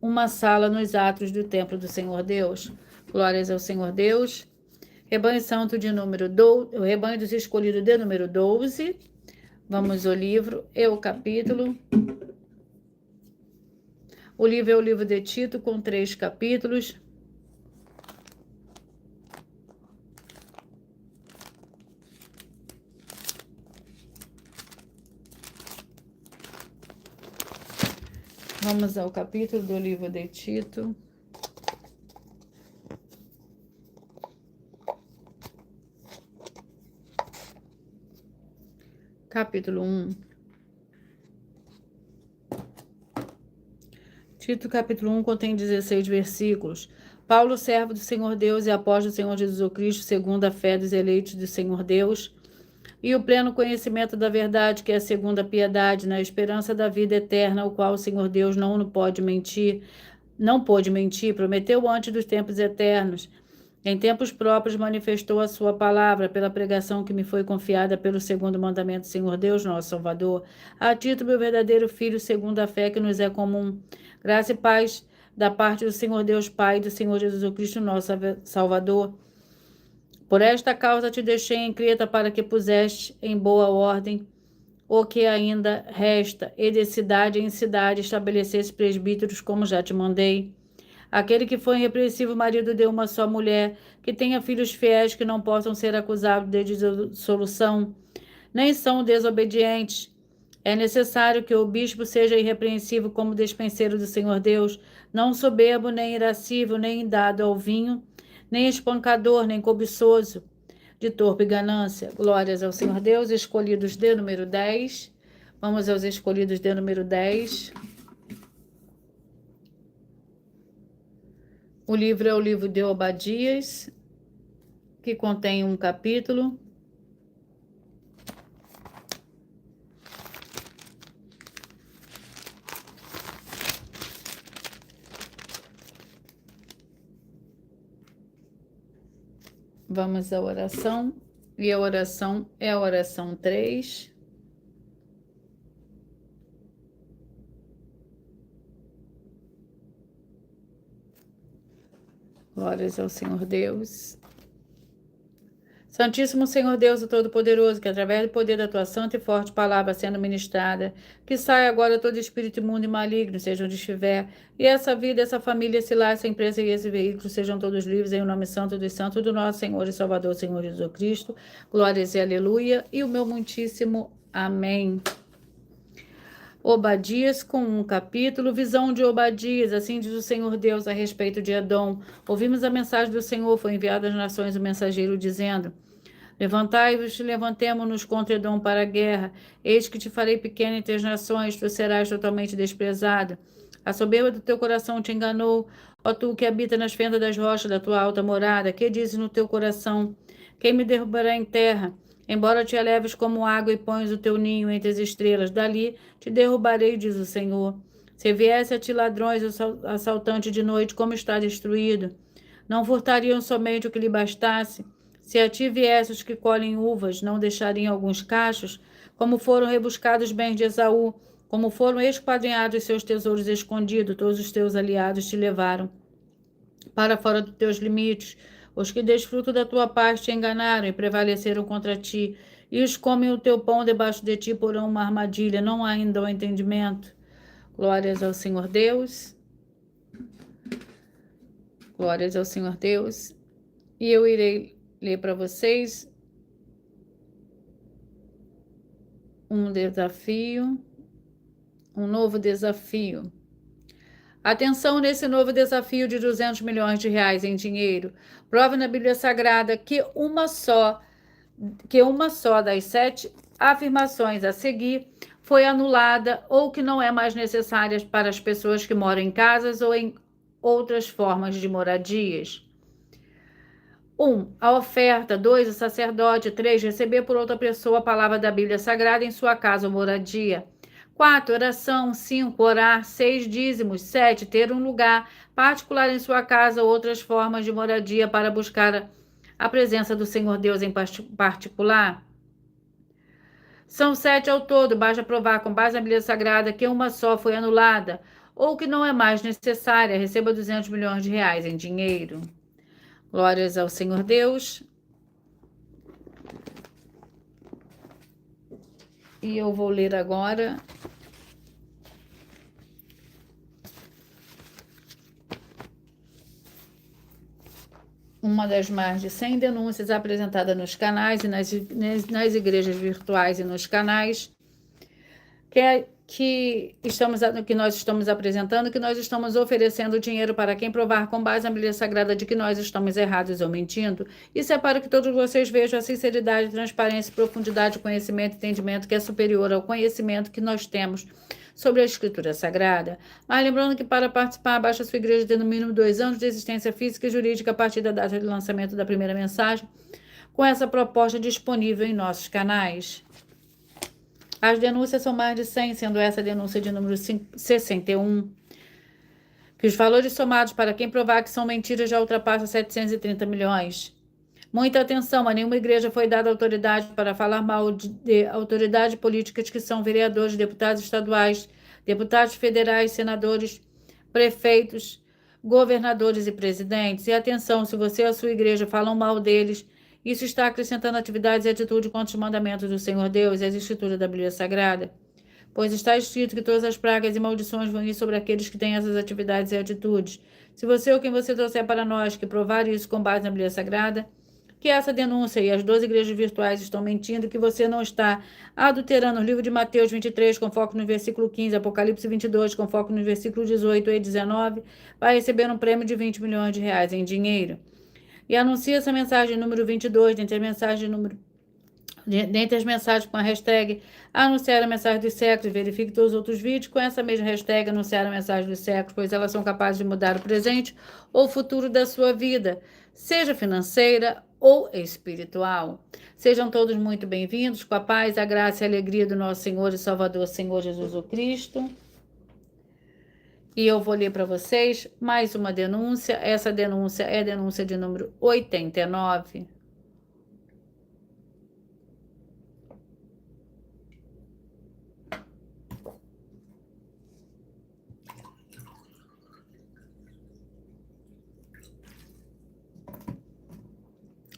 uma sala nos átrios do templo do Senhor Deus. Glórias ao Senhor Deus. Rebanho santo de número 12, o rebanho dos escolhidos de número 12. Vamos ao livro e o capítulo. O livro é o livro de Tito, com 3 capítulos. Vamos ao capítulo do livro de Tito. Capítulo 1. Tito, capítulo 1, contém 16 versículos. Paulo, servo do Senhor Deus e apóstolo do Senhor Jesus Cristo, segundo a fé dos eleitos do Senhor Deus, e o pleno conhecimento da verdade, que é a segunda piedade, na esperança da vida eterna, o qual o Senhor Deus não pôde mentir, prometeu antes dos tempos eternos. Em tempos próprios manifestou a sua palavra pela pregação que me foi confiada pelo segundo mandamento do Senhor Deus, nosso Salvador, a Tito, meu verdadeiro filho, segundo a fé que nos é comum. Graça e paz da parte do Senhor Deus Pai e do Senhor Jesus Cristo, nosso Salvador. Por esta causa te deixei em Creta, para que puseste em boa ordem o que ainda resta, e de cidade em cidade estabelecesse presbíteros, como já te mandei. Aquele que foi irrepreensível marido de uma só mulher, que tenha filhos fiéis que não possam ser acusados de dissolução, nem são desobedientes. É necessário que o bispo seja irrepreensível como despenseiro do Senhor Deus, não soberbo, nem irascível, nem dado ao vinho, nem espancador, nem cobiçoso, de torpe ganância. Glórias ao Senhor Deus. Escolhidos de número 10. Vamos aos escolhidos de número 10. O livro é o livro de Obadias, que contém um capítulo. Vamos à oração. E a oração é a oração 3. Glórias ao Senhor Deus. Santíssimo Senhor Deus, o Todo-Poderoso, que através do poder da tua santa e forte palavra sendo ministrada, que saia agora todo espírito imundo e maligno, seja onde estiver, e essa vida, essa família, esse lar, essa empresa e esse veículo sejam todos livres em o nome santo dos santos do nosso Senhor e Salvador, Senhor Jesus Cristo. Glórias e aleluia, e o meu muitíssimo amém. Obadias, com um capítulo, visão de Obadias, assim diz o Senhor Deus a respeito de Edom. Ouvimos a mensagem do Senhor, foi enviado às nações o mensageiro, dizendo: Levantai-vos, levantemo-nos contra Edom para a guerra. Eis que te farei pequeno entre as nações, tu serás totalmente desprezado. A soberba do teu coração te enganou, ó tu que habita nas fendas das rochas da tua alta morada. Que dizes no teu coração? Quem me derrubará em terra? Embora te eleves como água e pões o teu ninho entre as estrelas, dali te derrubarei, diz o Senhor. Se viesse a ti ladrões, assaltante de noite, como está destruído? Não furtariam somente o que lhe bastasse? Se a ti viesse os que colhem uvas, não deixariam alguns cachos? Como foram rebuscados os bens de Esaú, como foram esquadrinhados seus tesouros escondidos, todos os teus aliados te levaram para fora dos teus limites. Os que desfrutam da tua paz te enganaram e prevaleceram contra ti, e os comem o teu pão debaixo de ti porão uma armadilha, não há ainda o entendimento. Glórias ao Senhor Deus. Glórias ao Senhor Deus. E eu irei ler para vocês um novo desafio. Atenção nesse novo desafio de 200 milhões de reais em dinheiro. Prova na Bíblia Sagrada que uma só das 7 afirmações a seguir foi anulada ou que não é mais necessária para as pessoas que moram em casas ou em outras formas de moradias. 1. A oferta. 2. O sacerdote. 3. Receber por outra pessoa a palavra da Bíblia Sagrada em sua casa ou moradia. 4. Oração. 5. Orar. 6. Dízimos. 7. Ter um lugar particular em sua casa ou outras formas de moradia para buscar a presença do Senhor Deus em particular. São 7 ao todo. Basta provar com base na Bíblia Sagrada que uma só foi anulada ou que não é mais necessária. Receba 200 milhões de reais em dinheiro. Glórias ao Senhor Deus. E eu vou ler agora uma das mais de 100 denúncias apresentadas nos canais e nas igrejas virtuais e nos canais, que nós estamos apresentando, que nós estamos oferecendo dinheiro para quem provar com base na Bíblia Sagrada de que nós estamos errados ou mentindo. Isso é para que todos vocês vejam a sinceridade, transparência, profundidade, conhecimento e entendimento que é superior ao conhecimento que nós temos sobre a Escritura Sagrada. Mas lembrando que para participar, basta sua igreja ter no mínimo 2 anos de existência física e jurídica a partir da data de lançamento da primeira mensagem, com essa proposta disponível em nossos canais. As denúncias são mais de 100, sendo essa a denúncia de número 61. Que os valores somados para quem provar que são mentiras já ultrapassam 730 milhões. Muita atenção, a nenhuma igreja foi dada autoridade para falar mal de autoridades políticas que são vereadores, deputados estaduais, deputados federais, senadores, prefeitos, governadores e presidentes. E atenção, se você e a sua igreja falam mal deles, isso está acrescentando atividades e atitude contra os mandamentos do Senhor Deus e as escrituras da Bíblia Sagrada. Pois está escrito que todas as pragas e maldições vão ir sobre aqueles que têm essas atividades e atitudes. Se você ou quem você trouxer para nós que provar isso com base na Bíblia Sagrada, que essa denúncia e as 12 igrejas virtuais estão mentindo, que você não está adulterando o livro de Mateus 23, com foco no versículo 15, Apocalipse 22, com foco no versículo 18 e 19, vai receber um prêmio de 20 milhões de reais em dinheiro. E anuncia essa mensagem número 22, dentre as mensagens com a hashtag anunciar a mensagem dos séculos, verifique todos os outros vídeos com essa mesma hashtag anunciar a mensagem dos séculos, pois elas são capazes de mudar o presente ou o futuro da sua vida, seja financeira ou espiritual. Sejam todos muito bem-vindos, com a paz, a graça e a alegria do nosso Senhor e Salvador, Senhor Jesus o Cristo. E eu vou ler para vocês mais uma denúncia. Essa denúncia é a denúncia de número 89.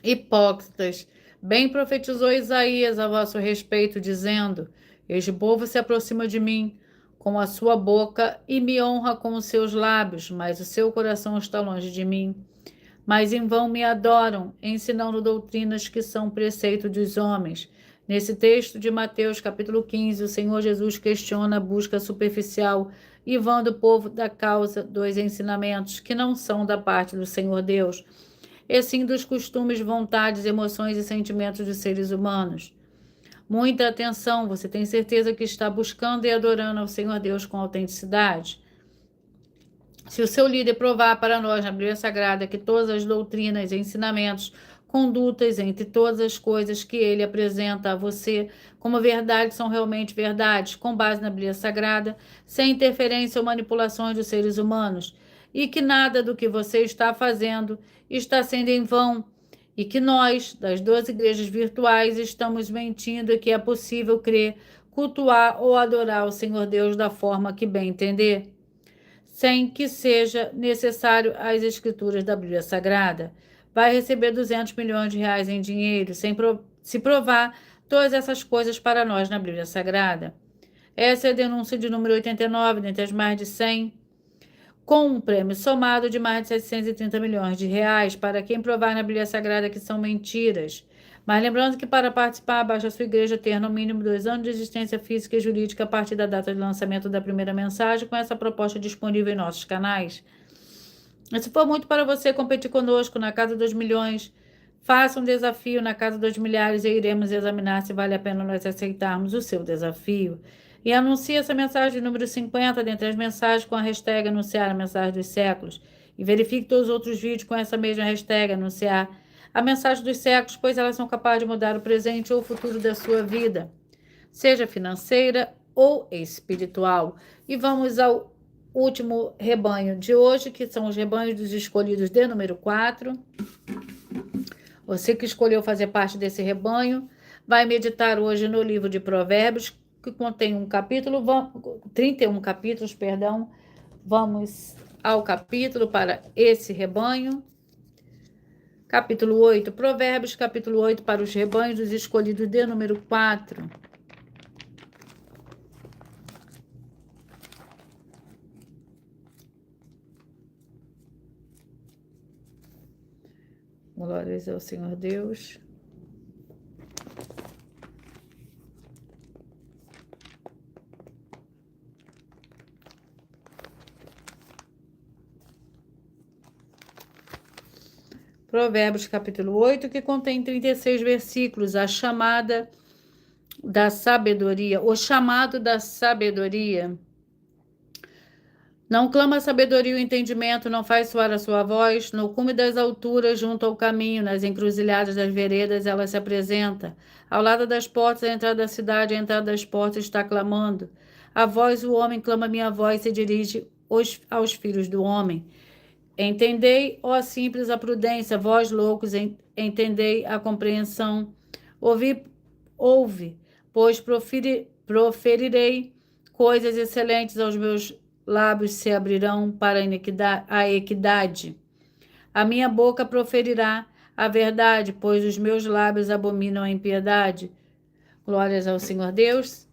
Hipócritas, bem profetizou Isaías a vosso respeito, dizendo: este povo se aproxima de mim com a sua boca e me honra com os seus lábios, mas o seu coração está longe de mim. Mas em vão me adoram, ensinando doutrinas que são preceito dos homens. Nesse texto de Mateus, capítulo 15, o Senhor Jesus questiona a busca superficial e vã do povo da causa dos ensinamentos que não são da parte do Senhor Deus, e sim dos costumes, vontades, emoções e sentimentos dos seres humanos. Muita atenção, você tem certeza que está buscando e adorando ao Senhor Deus com autenticidade? Se o seu líder provar para nós na Bíblia Sagrada que todas as doutrinas, ensinamentos, condutas, entre todas as coisas que ele apresenta a você como verdade são realmente verdades, com base na Bíblia Sagrada, sem interferência ou manipulações dos seres humanos, e que nada do que você está fazendo está sendo em vão, e que nós, das 12 igrejas virtuais, estamos mentindo e que é possível crer, cultuar ou adorar o Senhor Deus da forma que bem entender, sem que seja necessário as escrituras da Bíblia Sagrada. Vai receber 200 milhões de reais em dinheiro, se provar todas essas coisas para nós na Bíblia Sagrada. Essa é a denúncia de número 89, dentre as mais de 100, com um prêmio somado de mais de 730 milhões de reais para quem provar na Bíblia Sagrada que são mentiras. Mas lembrando que para participar, basta a sua igreja ter no mínimo 2 anos de existência física e jurídica a partir da data de lançamento da primeira mensagem, com essa proposta disponível em nossos canais. E se for muito para você competir conosco na Casa dos Milhões, faça um desafio na Casa dos Milhares e iremos examinar se vale a pena nós aceitarmos o seu desafio. E anuncie essa mensagem número 50 dentre as mensagens com a hashtag anunciar a mensagem dos séculos. E verifique todos os outros vídeos com essa mesma hashtag anunciar a mensagem dos séculos, pois elas são capazes de mudar o presente ou o futuro da sua vida, seja financeira ou espiritual. E vamos ao último rebanho de hoje, que são os rebanhos dos escolhidos de número 4. Você que escolheu fazer parte desse rebanho, vai meditar hoje no livro de Provérbios, que contém 31 capítulos, perdão. Vamos ao capítulo para esse rebanho. Capítulo 8, Provérbios, capítulo 8, para os rebanhos dos escolhidos de número 4. Glórias ao Senhor Deus. Provérbios capítulo 8, que contém 36 versículos, a chamada da sabedoria, o chamado da sabedoria. Não clama a sabedoria e o entendimento, não faz soar a sua voz. No cume das alturas, junto ao caminho, nas encruzilhadas das veredas, ela se apresenta. Ao lado das portas, a entrada da cidade, a entrada das portas está clamando. A voz do homem clama, minha voz se dirige aos filhos do homem. Entendei, ó simples, a prudência, vós loucos, entendei a compreensão. Ouve, pois proferirei coisas excelentes aos meus lábios se abrirão para a equidade. A minha boca proferirá a verdade, pois os meus lábios abominam a impiedade. Glórias ao Senhor Deus.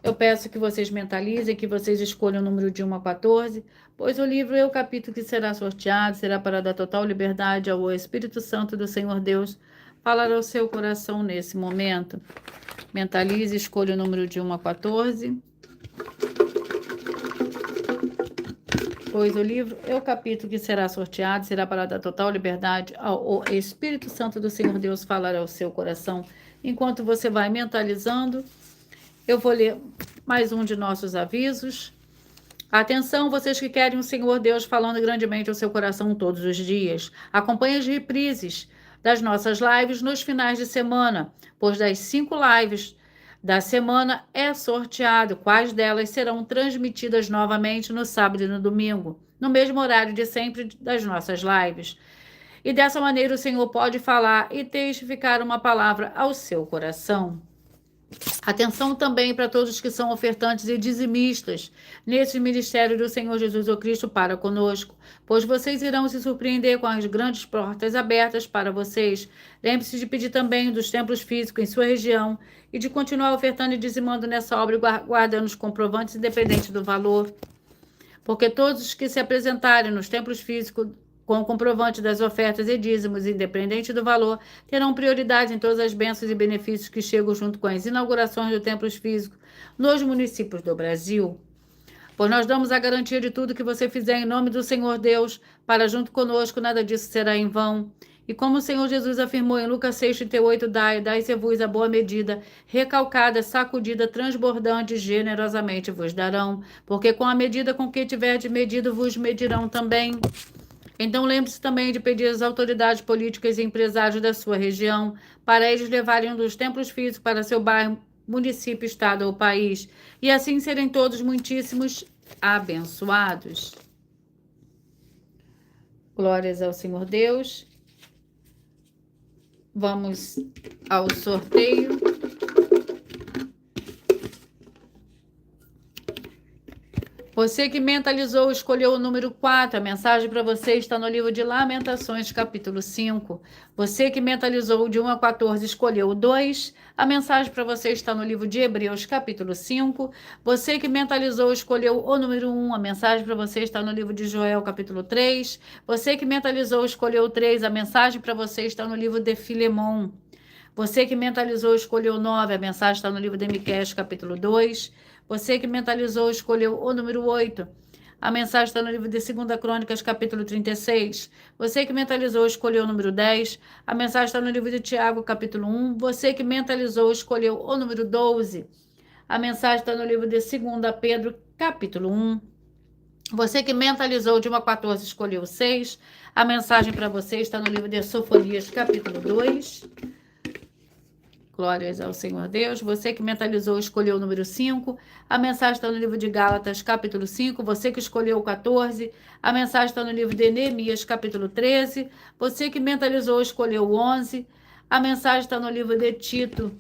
Eu peço que vocês mentalizem, que vocês escolham o número de 1 a 14, pois o livro é o capítulo que será sorteado, será para dar total liberdade ao Espírito Santo do Senhor Deus falar ao seu coração nesse momento. Mentalize, escolha o número de 1 a 14. Pois o livro é o capítulo que será sorteado, será para dar total liberdade ao Espírito Santo do Senhor Deus falar ao seu coração. Enquanto você vai mentalizando, eu vou ler mais um de nossos avisos. Atenção, vocês que querem o Senhor Deus falando grandemente ao seu coração todos os dias. Acompanhe as reprises das nossas lives nos finais de semana, pois das 5 lives da semana é sorteado quais delas serão transmitidas novamente no sábado e no domingo, no mesmo horário de sempre das nossas lives. E dessa maneira o Senhor pode falar e testificar uma palavra ao seu coração. Atenção também para todos que são ofertantes e dizimistas nesse ministério do Senhor Jesus o Cristo para conosco, pois vocês irão se surpreender com as grandes portas abertas para vocês. Lembre-se de pedir também dos templos físicos em sua região e de continuar ofertando e dizimando nessa obra e guardando os comprovantes independente do valor, porque todos os que se apresentarem nos templos físicos com o comprovante das ofertas e dízimos, independente do valor, terão prioridade em todas as bênçãos e benefícios que chegam junto com as inaugurações de templos físicos nos municípios do Brasil. Pois nós damos a garantia de tudo que você fizer em nome do Senhor Deus, para junto conosco nada disso será em vão. E como o Senhor Jesus afirmou em Lucas 6,38, dai-se-vos a boa medida, recalcada, sacudida, transbordante, generosamente vos darão, porque com a medida com que tiverdes medido, vos medirão também. Então lembre-se também de pedir às autoridades políticas e empresários da sua região para eles levarem um dos templos físicos para seu bairro, município, estado ou país, e assim serem todos muitíssimos abençoados. Glórias ao Senhor Deus. Vamos ao sorteio. Você que mentalizou, escolheu o número 4. A mensagem para você está no livro de Lamentações, capítulo 5. Você que mentalizou de 1 a 14, escolheu o 2. A mensagem para você está no livro de Hebreus, capítulo 5. Você que mentalizou, escolheu o número 1. A mensagem para você está no livro de Joel, capítulo 3. Você que mentalizou, escolheu o 3. A mensagem para você está no livro de Filemon. Você que mentalizou, escolheu o 9. A mensagem está no livro de Miqueias, capítulo 2. Você que mentalizou, escolheu o número 8. A mensagem está no livro de 2 Crônicas, capítulo 36. Você que mentalizou, escolheu o número 10. A mensagem está no livro de Tiago, capítulo 1. Você que mentalizou, escolheu o número 12. A mensagem está no livro de 2 Pedro, capítulo 1. Você que mentalizou de 1 a 14, escolheu o 6. A mensagem para você está no livro de Sofonias, capítulo 2. Glórias ao Senhor Deus. Você que mentalizou, escolheu o número 5. A mensagem está no livro de Gálatas, capítulo 5. Você que escolheu o 14. A mensagem está no livro de Neemias, capítulo 13. Você que mentalizou, escolheu o 11. A mensagem está no livro de Tito,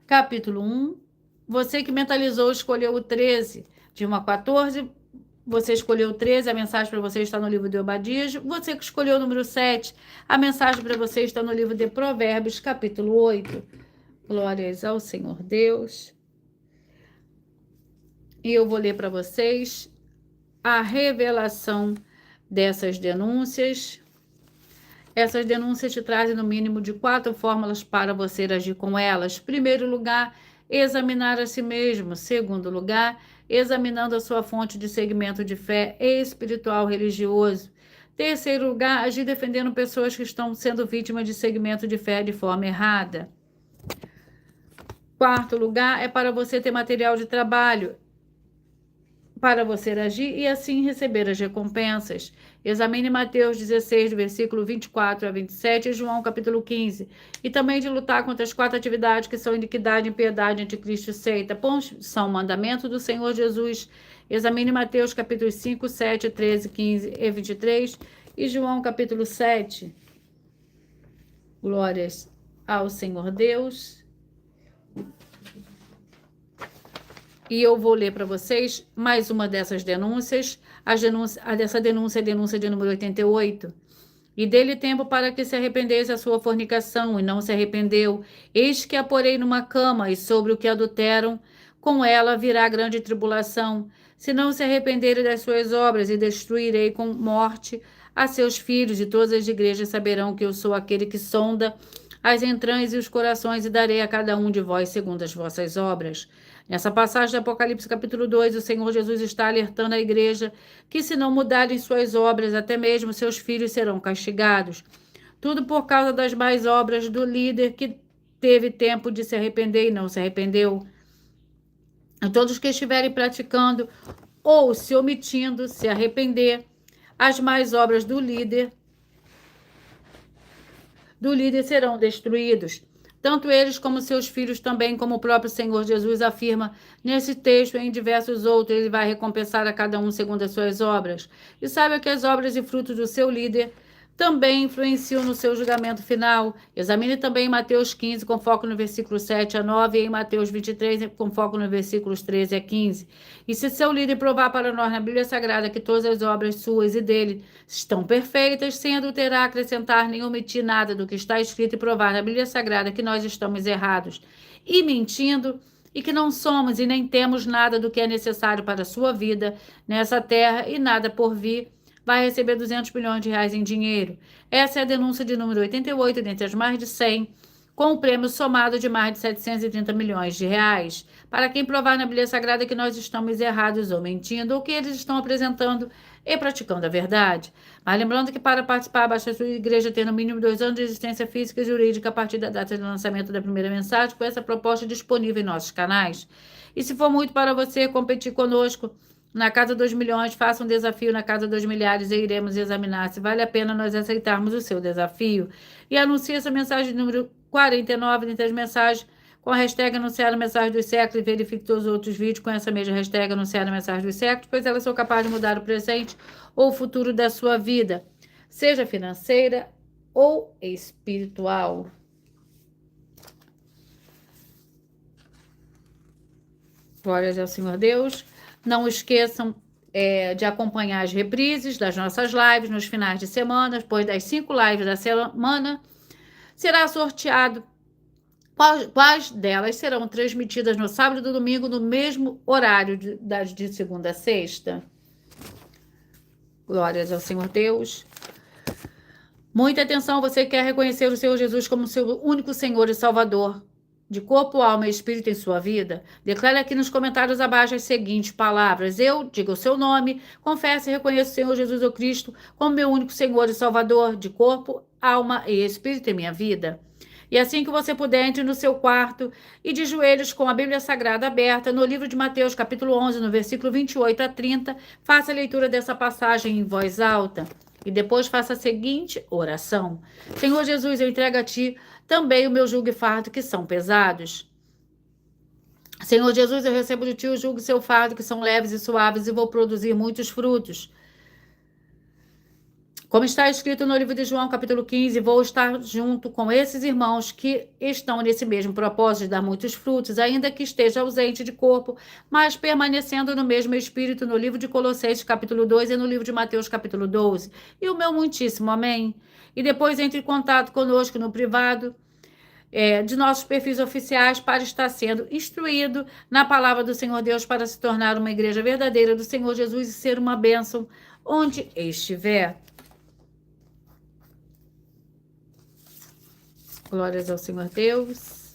capítulo 1. Você que mentalizou, escolheu o 13. De 1 a 14, você escolheu o 13. A mensagem para você está no livro de Obadias. Você que escolheu o número 7. A mensagem para você está no livro de Provérbios, capítulo 8. Glórias ao Senhor Deus. E eu vou ler para vocês a revelação dessas denúncias. Essas denúncias te trazem no mínimo de 4 fórmulas para você agir com elas. Primeiro lugar, examinar a si mesmo. Segundo lugar, examinando a sua fonte de segmento de fé espiritual religioso. Terceiro lugar, agir defendendo pessoas que estão sendo vítimas de segmento de fé de forma errada. Quarto lugar, é para você ter material de trabalho, para você agir e assim receber as recompensas. Examine Mateus 16, do versículo 24 a 27 e João capítulo 15. E também de lutar contra as 4 atividades que são iniquidade, impiedade, anticristo e seita. São mandamento do Senhor Jesus. Examine Mateus capítulo 5, 7, 13, 15 e 23 e João capítulo 7. Glórias ao Senhor Deus. E eu vou ler para vocês mais uma dessas denúncias. Essa denúncia é a denúncia de número 88. E dele tempo para que se arrependesse a sua fornicação, e não se arrependeu. Eis que a porei numa cama, e sobre o que adulteram, com ela virá grande tribulação. Se não se arrependerem das suas obras, e destruirei com morte a seus filhos, e todas as igrejas saberão que eu sou aquele que sonda as entranhas e os corações, e darei a cada um de vós segundo as vossas obras. Nessa passagem do Apocalipse capítulo 2, o Senhor Jesus está alertando a igreja que se não mudarem suas obras, até mesmo seus filhos serão castigados. Tudo por causa das más obras do líder que teve tempo de se arrepender e não se arrependeu. E todos que estiverem praticando ou se omitindo se arrepender, as más obras do líder serão destruídos. Tanto eles como seus filhos também, como o próprio Senhor Jesus afirma nesse texto e em diversos outros, ele vai recompensar a cada um segundo as suas obras. E saiba que as obras e frutos do seu líder também influenciam no seu julgamento final. Examine também em Mateus 15, com foco no versículo 7 a 9, e em Mateus 23, com foco nos versículos 13 a 15. E se seu líder provar para nós na Bíblia Sagrada que todas as obras suas e dele estão perfeitas, sem adulterar, acrescentar nem omitir nada do que está escrito, e provar na Bíblia Sagrada que nós estamos errados e mentindo, e que não somos e nem temos nada do que é necessário para a sua vida nessa terra e nada por vir, vai receber 200 milhões de reais em dinheiro. Essa é a denúncia de número 88, dentre as mais de 100, com o prêmio somado de mais de 730 milhões de reais. Para quem provar na Bíblia Sagrada que nós estamos errados ou mentindo, ou que eles estão apresentando e praticando a verdade. Mas lembrando que para participar, basta a sua igreja ter no mínimo 2 anos de existência física e jurídica a partir da data de lançamento da primeira mensagem, com essa proposta disponível em nossos canais. E se for muito para você competir conosco na Casa 2 Milhões, faça um desafio na Casa 2 Milhares e iremos examinar se vale a pena nós aceitarmos o seu desafio. E anuncie essa mensagem número 49 dentre as mensagens com a hashtag anunciar a mensagem dos séculos e verifique todos os outros vídeos com essa mesma hashtag anunciar a mensagem dos séculos, pois elas são capazes de mudar o presente ou o futuro da sua vida, seja financeira ou espiritual. Glórias ao Senhor Deus. Não esqueçam de acompanhar as reprises das nossas lives nos finais de semana. Depois das 5 lives da semana, será sorteado quais delas serão transmitidas no sábado e no domingo no mesmo horário de segunda a sexta. Glórias ao Senhor Deus. Muita atenção, você quer reconhecer o Senhor Jesus como seu único Senhor e Salvador de corpo, alma e espírito em sua vida? Declare aqui nos comentários abaixo as seguintes palavras. Eu, diga o seu nome, confesso e reconheço o Senhor Jesus o Cristo como meu único Senhor e Salvador de corpo, alma e espírito em minha vida. E assim que você puder, entre no seu quarto e de joelhos com a Bíblia Sagrada aberta, no livro de Mateus, capítulo 11, no versículo 28 a 30, faça a leitura dessa passagem em voz alta. E depois faça a seguinte oração. Senhor Jesus, eu entrego a Ti também o meu jugo e fardo que são pesados. Senhor Jesus, eu recebo de Ti o jugo e seu fardo que são leves e suaves e vou produzir muitos frutos. Como está escrito no livro de João, capítulo 15, vou estar junto com esses irmãos que estão nesse mesmo propósito de dar muitos frutos, ainda que esteja ausente de corpo, mas permanecendo no mesmo espírito, no livro de Colossenses, capítulo 2 e no livro de Mateus, capítulo 12. E o meu muitíssimo amém. E depois entre em contato conosco no privado de nossos perfis oficiais para estar sendo instruído na palavra do Senhor Deus para se tornar uma igreja verdadeira do Senhor Jesus e ser uma bênção onde estiver. Glórias ao Senhor Deus.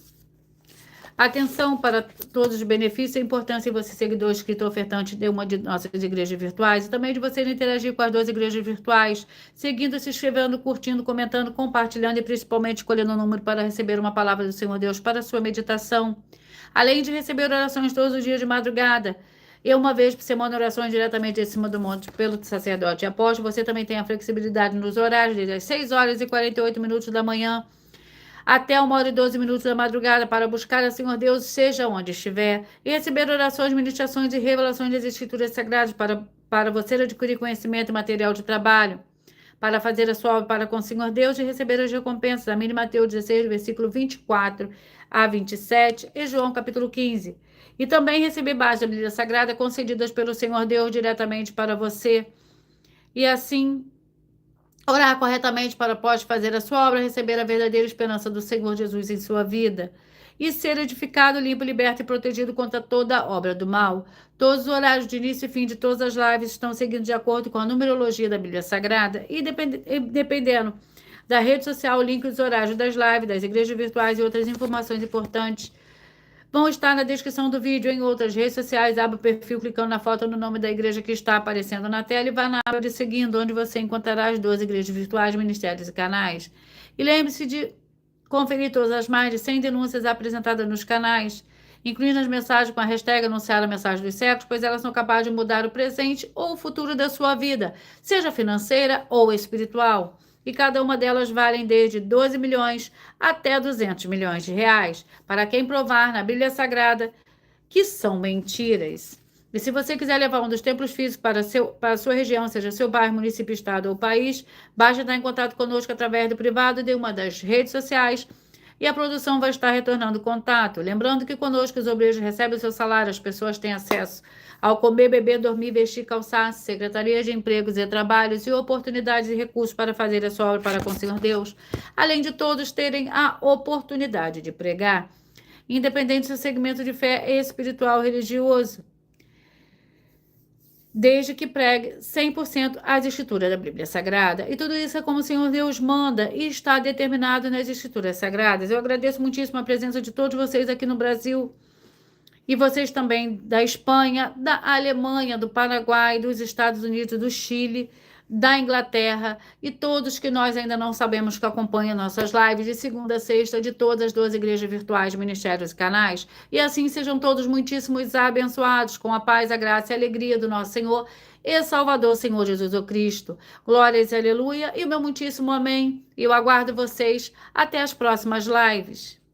Atenção para todos os benefícios e a importância de você, seguidor, inscrito, ofertante de uma de nossas igrejas virtuais e também de você interagir com as 12 igrejas virtuais, seguindo, se inscrevendo, curtindo, comentando, compartilhando e principalmente escolhendo o número para receber uma palavra do Senhor Deus para a sua meditação. Além de receber orações todos os dias de madrugada, e uma vez por semana orações diretamente de cima do monte pelo sacerdote e apóstolo, você também tem a flexibilidade nos horários, desde as 6 horas e 48 minutos da manhã até 1 hora e 12 minutos da madrugada, para buscar a Senhor Deus, seja onde estiver, e receber orações, ministrações e revelações das Escrituras Sagradas para você adquirir conhecimento e material de trabalho, para fazer a sua obra para com o Senhor Deus e receber as recompensas. A mim, Mateus 16, versículo 24 a 27 e João capítulo 15. E também receber bases da Bíblia Sagrada concedidas pelo Senhor Deus diretamente para você. E assim, orar corretamente para após fazer a sua obra, receber a verdadeira esperança do Senhor Jesus em sua vida. E ser edificado, limpo, liberto e protegido contra toda obra do mal. Todos os horários de início e fim de todas as lives estão seguindo de acordo com a numerologia da Bíblia Sagrada. E dependendo da rede social, o link dos horários das lives, das igrejas virtuais e outras informações importantes vão estar na descrição do vídeo. Em outras redes sociais, abra o perfil clicando na foto no nome da igreja que está aparecendo na tela e vá na aba de seguindo, onde você encontrará as 12 igrejas virtuais, ministérios e canais. E lembre-se de conferir todas as mais de 100 denúncias apresentadas nos canais, incluindo as mensagens com a hashtag anunciar a mensagem dos séculos, pois elas são capazes de mudar o presente ou o futuro da sua vida, seja financeira ou espiritual. E cada uma delas valem desde 12 milhões até 200 milhões de reais, para quem provar na Bíblia Sagrada que são mentiras. E se você quiser levar um dos templos físicos para a sua região, seja seu bairro, município, estado ou país, basta entrar em contato conosco através do privado de uma das redes sociais e a produção vai estar retornando contato. Lembrando que conosco os obreiros recebem o seu salário, as pessoas têm acesso ao comer, beber, dormir, vestir, calçar, secretarias de empregos e trabalhos e oportunidades e recursos para fazer a sua obra para com o Senhor Deus, além de todos terem a oportunidade de pregar, independente do seu segmento de fé espiritual ou religioso, desde que pregue 100% as escrituras da Bíblia Sagrada. E tudo isso é como o Senhor Deus manda e está determinado nas escrituras sagradas. Eu agradeço muitíssimo a presença de todos vocês aqui no Brasil, e vocês também da Espanha, da Alemanha, do Paraguai, dos Estados Unidos, do Chile, da Inglaterra e todos que nós ainda não sabemos que acompanham nossas lives de segunda a sexta de todas as 12 igrejas virtuais, ministérios e canais. E assim sejam todos muitíssimos abençoados com a paz, a graça e a alegria do nosso Senhor e Salvador, Senhor Jesus o Cristo. Glórias e aleluia e o meu muitíssimo amém. E eu aguardo vocês até as próximas lives.